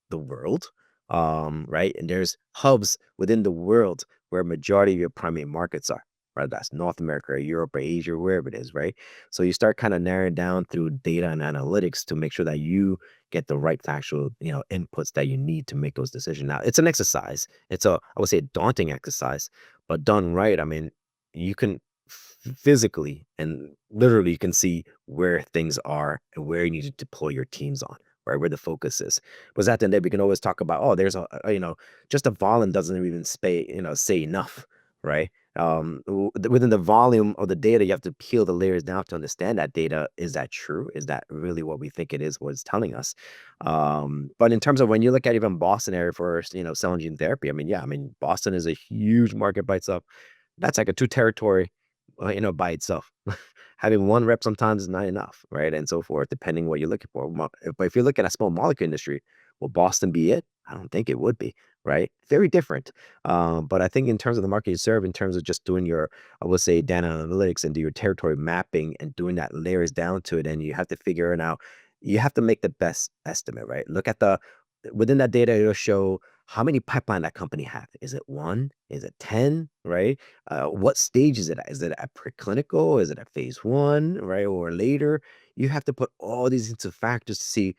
the world, right? And there's hubs within the world where majority of your primary markets are, right? That's North America or Europe or Asia, or wherever it is, right? So you start kind of narrowing down through data and analytics to make sure that you get the right factual, inputs that you need to make those decisions. Now, it's an exercise. I would say, a daunting exercise, but done right. I mean, you can physically and literally you can see where things are and where you need to deploy your teams on, right? Where the focus is. Because at the end of the day, we can always talk about, oh, there's just a volume doesn't even say enough, right? Within the volume of the data, you have to peel the layers down to understand that data. Is that true? Is that really what we think it is, what it's telling us? But in terms of when you look at even Boston area for, cell and gene therapy, I mean, yeah, I mean, Boston is a huge market by itself. That's like a two territory, by itself. Having one rep sometimes is not enough, right? And so forth, depending what you're looking for. But if you're looking at a small molecule industry, will Boston be it? I don't think it would be, right? Very different. But I think in terms of the market you serve, in terms of just doing your, I would say, data analytics and do your territory mapping and doing that layers down to it, and you have to figure it out. You have to make the best estimate, right? Look at the within that data, it'll show how many pipeline that company have. Is it one? Is it 10? Right? What stage is it at? Is it at preclinical? Is it at phase one? Right? Or later? You have to put all these into factors to see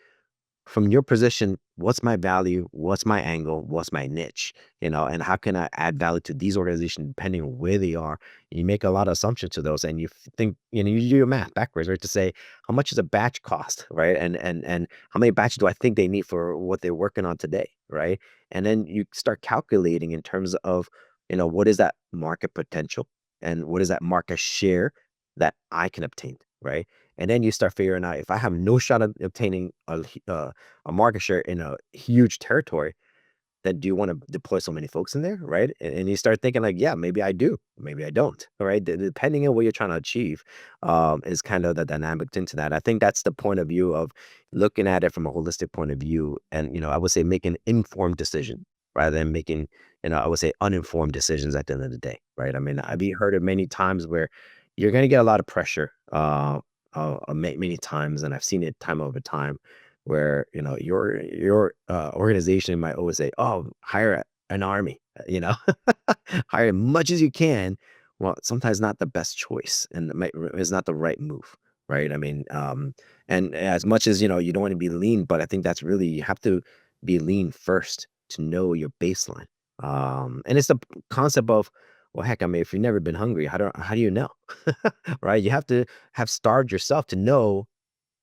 from your position, what's my value? What's my angle? What's my niche? And how can I add value to these organizations depending on where they are? You make a lot of assumptions to those, and you think, you do your math backwards, right? To say how much is a batch cost, right? And how many batches do I think they need for what they're working on today, right? And then you start calculating in terms of, what is that market potential and what is that market share that I can obtain, right? And then you start figuring out if I have no shot of obtaining a market share in a huge territory, then do you want to deploy so many folks in there, right? And you start thinking like, yeah, maybe I do, maybe I don't, all right? Depending on what you're trying to achieve, is kind of the dynamic into that. I think that's the point of view of looking at it from a holistic point of view, and I would say make an informed decision rather than making, I would say uninformed decisions at the end of the day, right? I mean, I've heard it many times where you're going to get a lot of pressure, many times, and I've seen it time over time where your organization might always say, "Oh, hire an army," hire as much as you can. Well, sometimes not the best choice, and is not the right move, right? I mean, and as much as you don't want to be lean, but I think that's really you have to be lean first to know your baseline. And it's the concept of, well, heck, I mean, if you've never been hungry, how do you know, right? You have to have starved yourself to know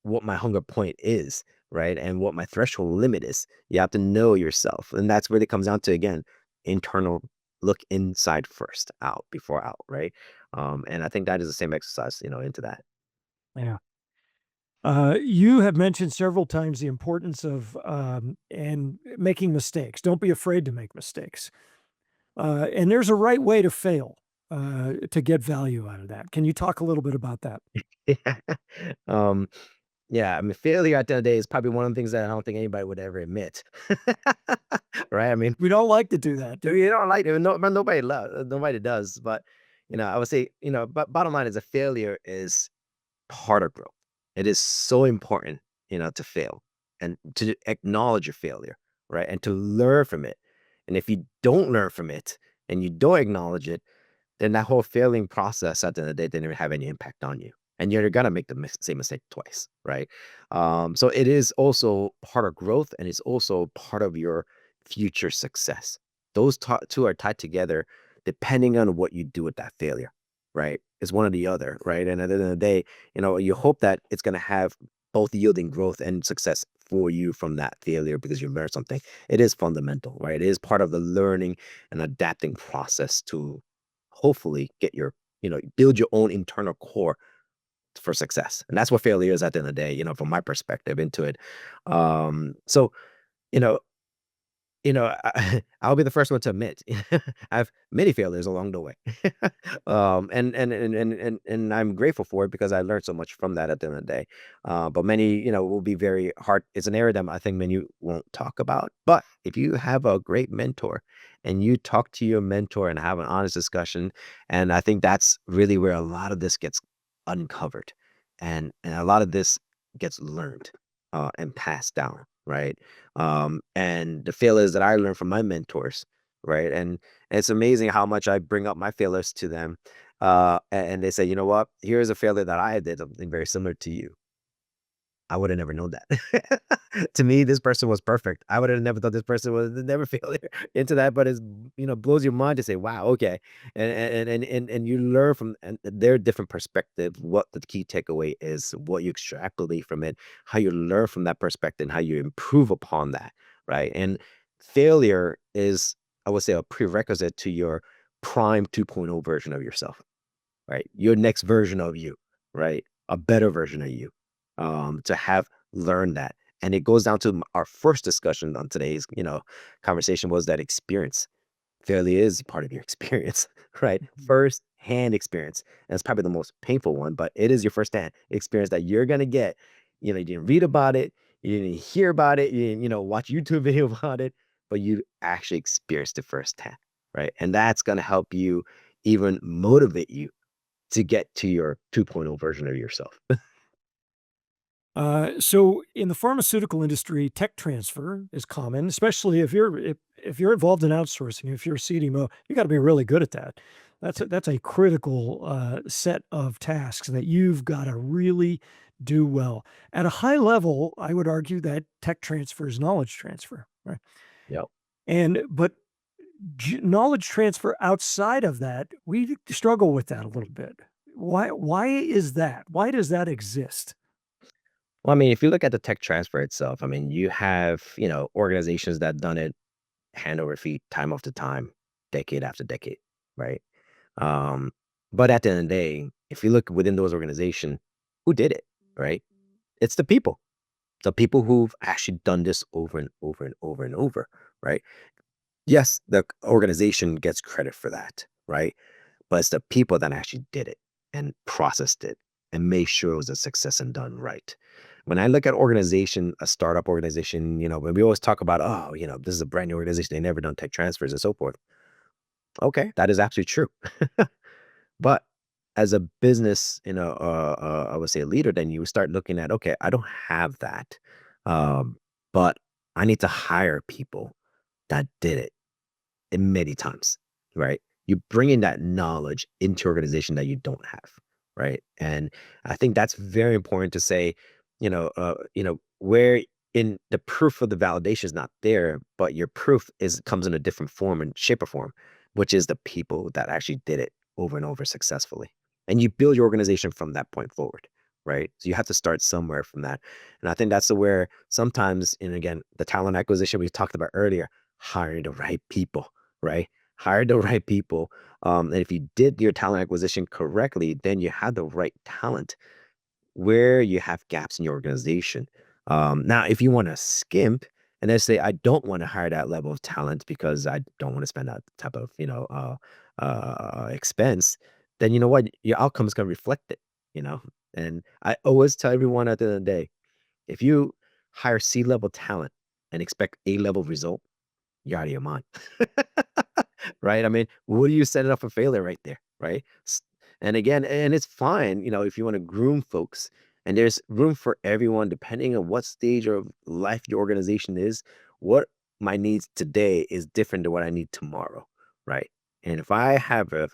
what my hunger point is, right? And what my threshold limit is. You have to know yourself. And that's where it comes down to, again, internal look inside first, out before out, right? And I think that is the same exercise, into that. Yeah. You have mentioned several times the importance of and making mistakes. Don't be afraid to make mistakes. And there's a right way to fail to get value out of that. Can you talk a little bit about that? um, yeah, I mean, failure at the end of the day is probably one of the things that I don't think anybody would ever admit. Right? I mean, We don't like to do that, do you we? don't like it. No, nobody does. But I would say, but bottom line is a failure is part of growth. It is so important, to fail and to acknowledge your failure, right? And to learn from it. And if you don't learn from it and you don't acknowledge it, then that whole failing process at the end of the day didn't even have any impact on you. And you're gonna make the same mistake twice, right? So it is also part of growth, and it's also part of your future success. Those two are tied together, depending on what you do with that failure, right? It's one or the other, right? And at the end of the day, you hope that it's gonna have both yielding growth and success for you from that failure because you learned something. It is fundamental, right? It is part of the learning and adapting process to hopefully get build your own internal core for success. And that's what failure is at the end of the day, from my perspective into it. So, you know, I'll be the first one to admit I've many failures along the way. And I'm grateful for it because I learned so much from that at the end of the day. But many, will be very hard. It's an area that I think many won't talk about. But if you have a great mentor and you talk to your mentor and have an honest discussion, and I think that's really where a lot of this gets uncovered, and a lot of this gets learned, and passed down, right? And the failures that I learned from my mentors, right? And it's amazing how much I bring up my failures to them. And they say, you know what? Here's a failure that I did something very similar to you. I would have never known that. To me, this person was perfect. I would have never thought this person was never failure into that, but it's blows your mind to say, wow, okay. And you learn from their different perspective, what the key takeaway is, what you extrapolate from it, how you learn from that perspective, and how you improve upon that. Right. And failure is, I would say, a prerequisite to your prime 2.0 version of yourself, right? Your next version of you, right? A better version of you, to have learned that. And it goes down to our first discussion on today's, conversation was that experience. Failure is part of your experience, right? First hand experience. And it's probably the most painful one, but it is your first hand experience that you're going to get. You didn't read about it. You didn't hear about it. You didn't, watch YouTube video about it. but you actually experienced it firsthand, right? And that's going to help you even motivate you to get to your 2.0 version of yourself. So in the pharmaceutical industry, tech transfer is common, especially if you're involved in outsourcing. If you're a CDMO, you got to be really good at that. That's a critical set of tasks that you've got to really do well. At a high level, I would argue that tech transfer is knowledge transfer, right? Yep. And but knowledge transfer outside of that, we struggle with that a little bit. Why is that? Why does that exist? Well, I mean, if you look at the tech transfer itself, I mean, you have, organizations that done it hand over feet, time after time, decade after decade, right? Um, but at the end of the day, if you look within those organizations, who did it, right? It's the people who've actually done this over and over and over and over, right? Yes, the organization gets credit for that, right? But it's the people that actually did it and processed it and made sure it was a success and done right. When I look at organization, a startup organization, when we always talk about, oh, this is a brand new organization, they never done tech transfers and so forth. Okay, that is absolutely true. But as a business, I would say a leader, then you start looking at, okay, I don't have that, but I need to hire people that did it many times, right? You bring in that knowledge into your organization that you don't have, right? And I think that's very important to say, where in the proof of the validation is not there, but your proof is comes in a different form and shape or form, which is the people that actually did it over and over successfully. And you build your organization from that point forward, right? So you have to start somewhere from that. And I think that's the where sometimes, and again, the talent acquisition we talked about earlier, hiring the right people, right? Hire the right people. And if you did your talent acquisition correctly, then you had the right talent where you have gaps in your organization. Now, if you want to skimp and then say, I don't want to hire that level of talent because I don't want to spend that type of, expense, then you know what? Your outcome is going to reflect it, you know? And I always tell everyone at the end of the day, if you hire C-level talent and expect A-level result, you're out of your mind. Right? I mean, what are you setting up for failure right there, right? And again, and it's fine, if you want to groom folks, and there's room for everyone depending on what stage of life your organization is. What my needs today is different than what I need tomorrow, right? And if I have a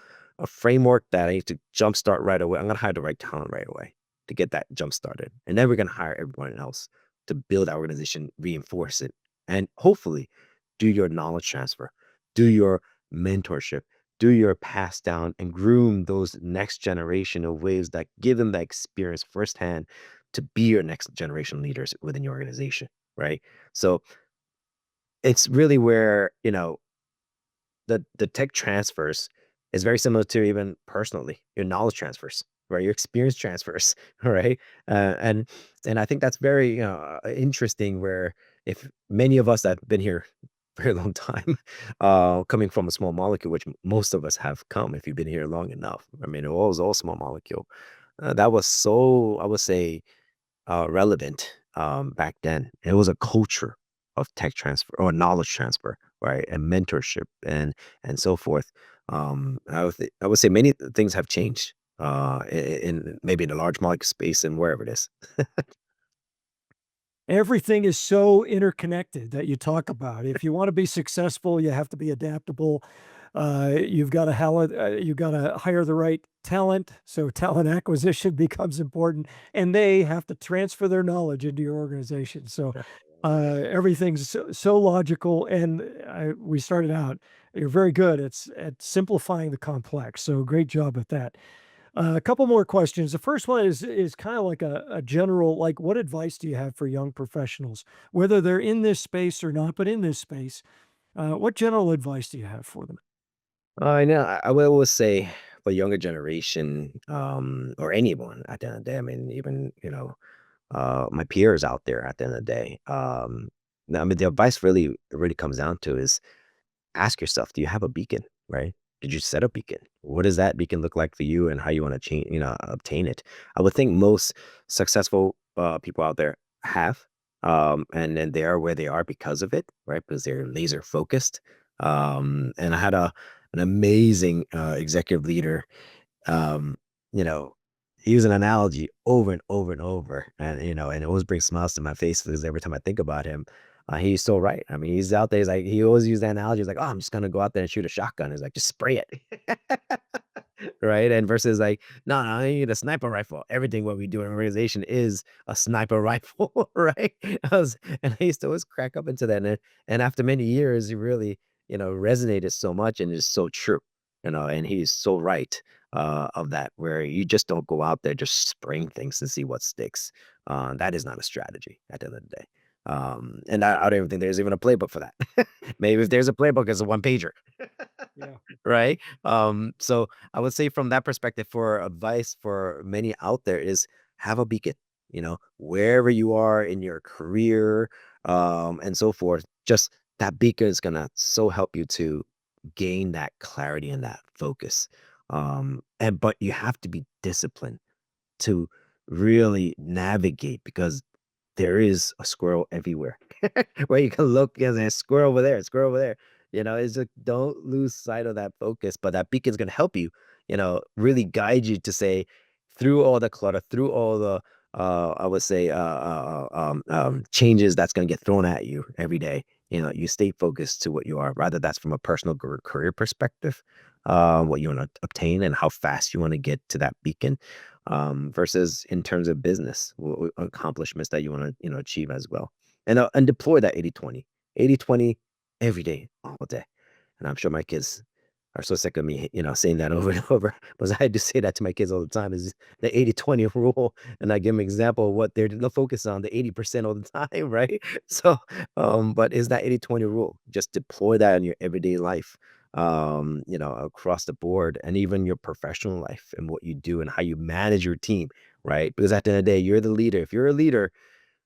framework that I need to jumpstart right away, I'm gonna hire the right talent right away to get that jump started. And then we're gonna hire everyone else to build our organization, reinforce it, and hopefully do your knowledge transfer, do your mentorship, do your pass down and groom those next generation of ways that give them that experience firsthand to be your next generation leaders within your organization, right? So it's really where, the tech transfers is very similar to even personally your knowledge transfers, right? Your experience transfers, right? And I think that's very interesting. Where if many of us that have been here very long time, coming from a small molecule, which most of us have come, if you've been here long enough. I mean, it was all small molecule. That was so, I would say, relevant back then. It was a culture of tech transfer or knowledge transfer, right, and mentorship and so forth. I would say many things have changed in maybe the large molecule space and wherever it is. Everything is so interconnected that you talk about. If you want to be successful, you have to be adaptable. You've got to hire the right talent. So talent acquisition becomes important, and they have to transfer their knowledge into your organization. So everything's so logical. And we started out. You're very good at simplifying the complex. So great job at that. A couple more questions. The first one is kind of like a general, like, what advice do you have for young professionals, whether they're in this space or not, but in this space? What general advice do you have for them? I know. I will always say for younger generation, or anyone at the end of the day. I mean, even my peers out there at the end of the day. I mean, the advice really comes down to is ask yourself, do you have a beacon, right? Did you set a beacon? What does that beacon look like for you and how you want to change, obtain it? I would think most successful people out there have. And then they are where they are because of it, right? Because they're laser focused. And I had an amazing executive leader. Um, you know, he used an analogy over and over and over, and and it always brings smiles to my face because every time I think about him, he's so right. I mean, he's out there. He's like he always used that analogy. He's like, "Oh, I'm just gonna go out there and shoot a shotgun." He's like, "Just spray it." Right? And versus like, no, no, I need a sniper rifle. Everything what we do in an organization is a sniper rifle, right? And I used to always crack up into that. And after many years, it really, resonated so much and is so true, and he's so right of that, where you just don't go out there just spraying things to see what sticks. That is not a strategy at the end of the day. And I don't even think there's even a playbook for that. Maybe if there's a playbook, it's a one pager. Yeah. Right? So I would say from that perspective, for advice for many out there is have a beacon, wherever you are in your career, and so forth. Just that beacon is gonna so help you to gain that clarity and that focus. And but you have to be disciplined to really navigate because there is a squirrel everywhere. Where you can look and there's a squirrel over there, a squirrel over there. It's like don't lose sight of that focus, but that beacon's gonna help you, really guide you to say through all the clutter, through all the I would say changes that's gonna get thrown at you every day. You stay focused to what you are, rather that's from a personal career perspective, what you want to obtain and how fast you want to get to that beacon, versus in terms of business accomplishments that you want to achieve as well, and deploy that 80/20, 80/20 every day, all day. And I'm sure my kids are so sick of me, saying that over and over. Because I do say that to my kids all the time is the 80/20 rule. And I give them an example of what they're to focus on, the 80% all the time, right? So, but is that 80/20 rule? Just deploy that in your everyday life, across the board and even your professional life and what you do and how you manage your team, right? Because at the end of the day, you're the leader. If you're a leader,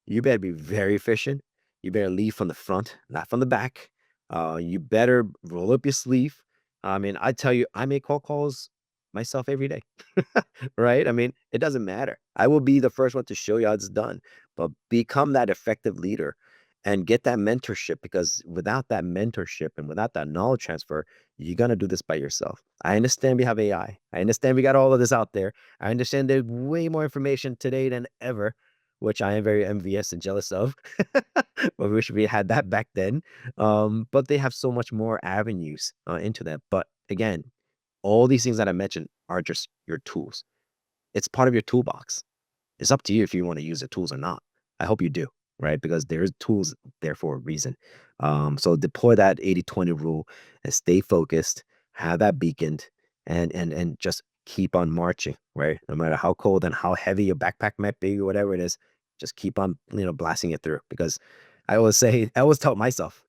you better be very efficient. You better lead from the front, not from the back. You better roll up your sleeve. I mean, I tell you, I make calls myself every day, right? I mean, it doesn't matter. I will be the first one to show you how it's done, but become that effective leader and get that mentorship because without that mentorship and without that knowledge transfer, you're going to do this by yourself. I understand we have AI. I understand we got all of this out there. I understand there's way more information today than ever, which I am very envious and jealous of. But we wish we had that back then. But they have so much more avenues into that. But again, all these things that I mentioned are just your tools. It's part of your toolbox. It's up to you if you want to use the tools or not. I hope you do, right? Because there's tools there for a reason. So deploy that 80/20 rule and stay focused, have that beaconed, and just keep on marching, right? No matter how cold and how heavy your backpack might be, whatever it is, just keep on, blasting it through. Because I always tell myself,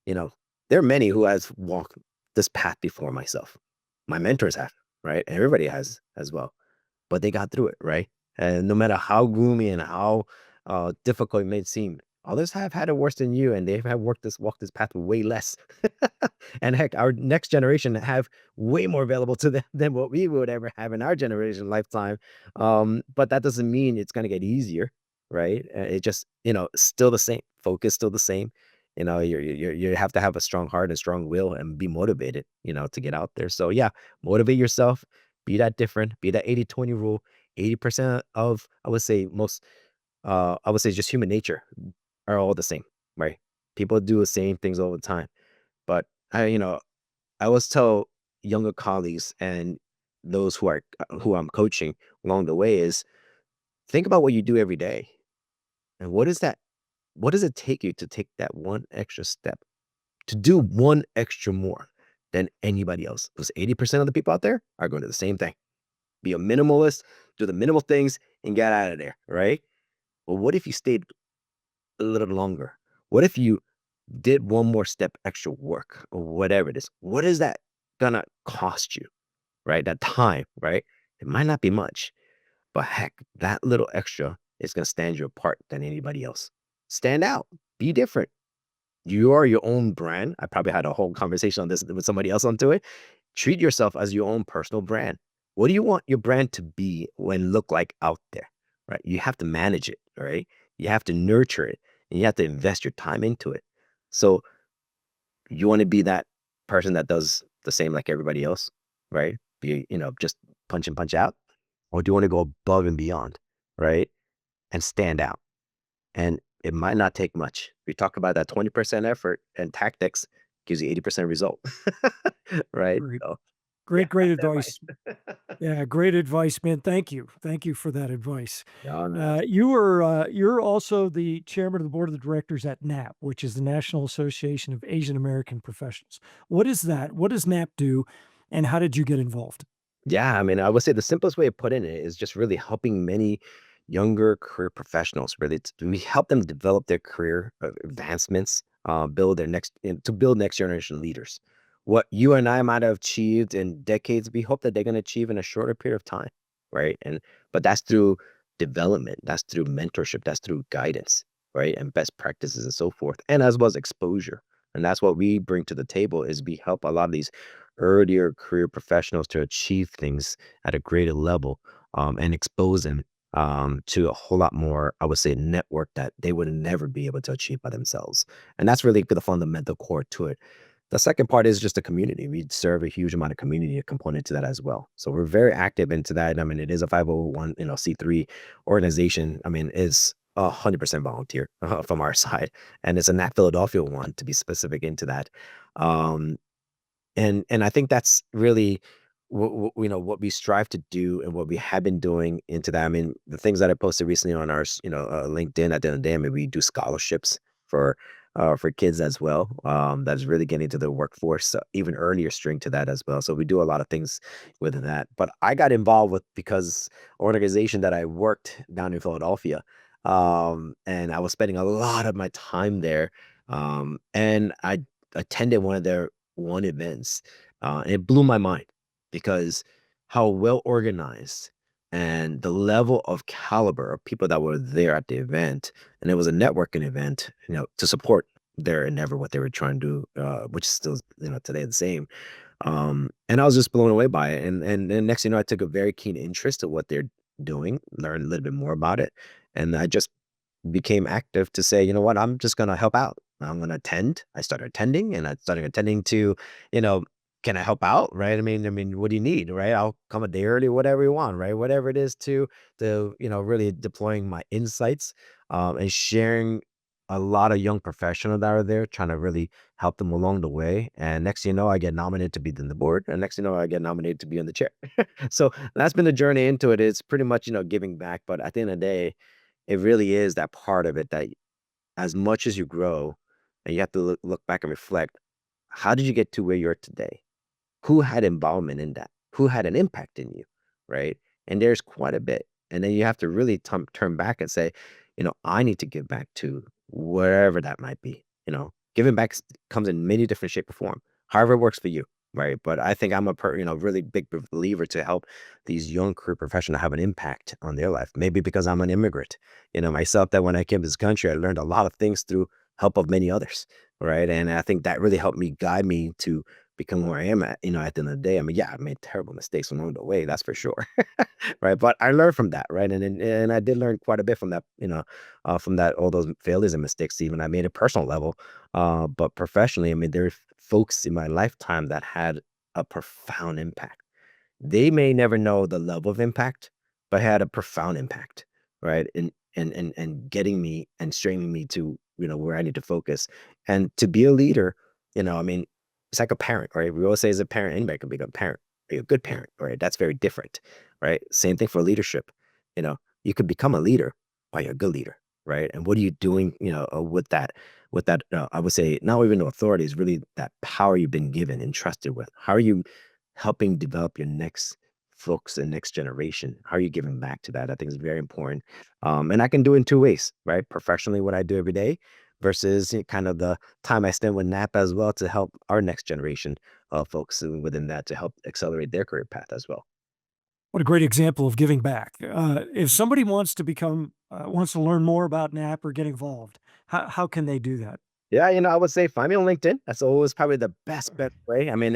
you know, there are many who has walked this path before myself. My mentors have, right? Everybody has as well, but they got through it, right? And no matter how gloomy and how difficult it may seem, others have had it worse than you, and they have walked this path with way less. And heck, our next generation have way more available to them than what we would ever have in our generation lifetime. But that doesn't mean it's going to get easier, right? It just still the same. Focus still the same. You have to have a strong heart and strong will and be motivated, to get out there. So yeah, motivate yourself, be that different, be that 80/20 rule. 80% of, I would say just human nature are all the same, right? People do the same things all the time. But I always tell younger colleagues and those who I'm coaching along the way is think about what you do every day. And what does it take you to take that one extra step to do one extra more than anybody else? Because 80% of the people out there are going to do the same thing. Be a minimalist, do the minimal things, and get out of there, right? Well, what if you stayed a little longer? What if you did one more step extra work or whatever it is? What is that gonna cost you, right? That time, right? It might not be much, but heck, that little extra is gonna stand you apart than anybody else. Stand out, be different. You are your own brand. I probably had a whole conversation on this with somebody else onto it. Treat yourself as your own personal brand. What do you want your brand to be when look like out there? Right? You have to manage it, right? You have to nurture it. and you have to invest your time into it. So you want to be that person that does the same like everybody else, right? Be, just punch and punch out, or do you want to go above and beyond, right? And stand out. And it might not take much. We talk about that 20% effort and tactics gives you 80% result. Right? Great, So yeah, great that's advice. advice. Yeah, great advice, man. Thank you. Thank you for that advice. No, no, You're also the chairman of the board of the directors at NAP, which is the National Association of Asian American Professionals. What is that? What does NAP do, and how did you get involved? yeah, I mean, I would say the simplest way of putting it is just really helping many younger career professionals. Really, we help them develop their career advancements, build their to build next generation leaders. What you and I might have achieved in decades, we hope that they're going to achieve in a shorter period of time, right? And but that's through development, that's through mentorship, that's through guidance, right? And best practices and so forth, and as well as exposure. And that's what we bring to the table is we help a lot of these earlier career professionals to achieve things at a greater level, and expose them to a whole lot more, I would say, network that they would never be able to achieve by themselves. And that's really the fundamental core to it. The second part is just the community. We serve a huge amount of community component to that as well. So we're very active into that. I mean, it is a 501, C3 organization. I mean, is 100% volunteer from our side, and it's a Nat Philadelphia one to be specific into that. Um, and I think that's really what we strive to do and what we have been doing into that. I mean, the things that I posted recently on our LinkedIn, at the end of the day, I mean, we do scholarships for kids as well. That's really getting to the workforce, even earlier string to that as well. So we do a lot of things with that. But I got involved with because organization that I worked down in Philadelphia, and I was spending a lot of my time there. And I attended one of their one events, and it blew my mind because how well organized and the level of caliber of people that were there at the event, and it was a networking event, to support their endeavor, what they were trying to do, which is still, today the same. And I was just blown away by it, and then next thing you know, I took a very keen interest to what they're doing, learn a little bit more about it, and I just became active to say, you know what, I'm just gonna help out. I'm gonna attend. I started attending and I started attending to, you know, can I help out? Right. I mean, what do you need? Right. I'll come a day early, whatever you want, right? Whatever it is to, really deploying my insights, and sharing a lot of young professionals that are there, trying to really help them along the way. And next thing you know, I get nominated to be in the board. And next thing you know, I get nominated to be on the chair. So that's been the journey into it. It's pretty much, giving back. But at the end of the day, it really is that part of it that as much as you grow and you have to look back and reflect, how did you get to where you are today? Who had involvement in that? Who had an impact in you, right? And there's quite a bit. And then you have to really turn back and say, I need to give back to wherever that might be. Giving back comes in many different shape or form, however it works for you, right? But I think I'm really big believer to help these young career professionals have an impact on their life. Maybe because I'm an immigrant, myself, that when I came to this country, I learned a lot of things through help of many others, right? And I think that really helped me guide me to become where I am at, at the end of the day. I mean, yeah, I made terrible mistakes along the way, that's for sure. Right. But I learned from that, right? And I did learn quite a bit from that, from that, all those failures and mistakes, even I made a personal level. But professionally, I mean, there are folks in my lifetime that had a profound impact. They may never know the level of impact, but had a profound impact, right? And getting me and straining me to, where I need to focus. And to be a leader, I mean, it's like a parent, right? We always say as a parent, anybody can be a parent, be a good parent, right? That's very different, right? Same thing for leadership. You could become a leader by a good leader, right? And what are you doing, with that, I would say, not even the authority, is really that power you've been given and trusted with. How are you helping develop your next folks and next generation? How are you giving back to that? I think is very important. And I can do it in two ways, right? Professionally, what I do every day versus kind of the time I spend with NAP as well to help our next generation of folks within that to help accelerate their career path as well. What a great example of giving back. If somebody wants to learn more about NAP or get involved, how can they do that? Yeah, I would say find me on LinkedIn. That's always probably the best way. I mean,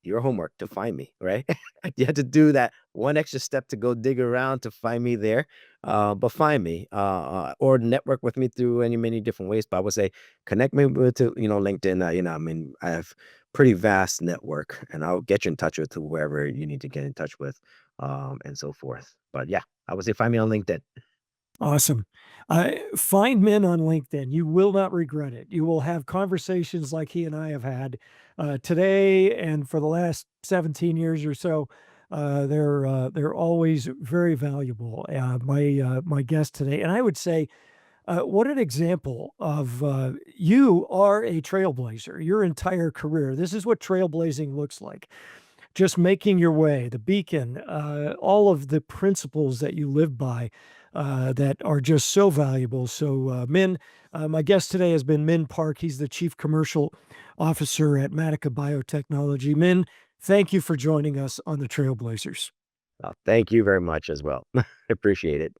your homework to find me, right? You had to do that one extra step to go dig around to find me there, but find me, or network with me through any many different ways. But I would say connect me with to, LinkedIn. I mean, I have pretty vast network, and I'll get you in touch with whoever you need to get in touch with, and so forth. But yeah, I would say find me on LinkedIn. Awesome. Find Min on LinkedIn. You will not regret it. You will have conversations like he and I have had today and for the last 17 years or so. They're always very valuable. My guest today, and I would say, what an example of you are a trailblazer. Your entire career. This is what trailblazing looks like, just making your way, the beacon, all of the principles that you live by that are just so valuable. So, Min, my guest today has been Min Park. He's the Chief Commercial Officer at Matica Biotechnology. Min, thank you for joining us on the Trailblazers. Thank you very much as well. Appreciate it.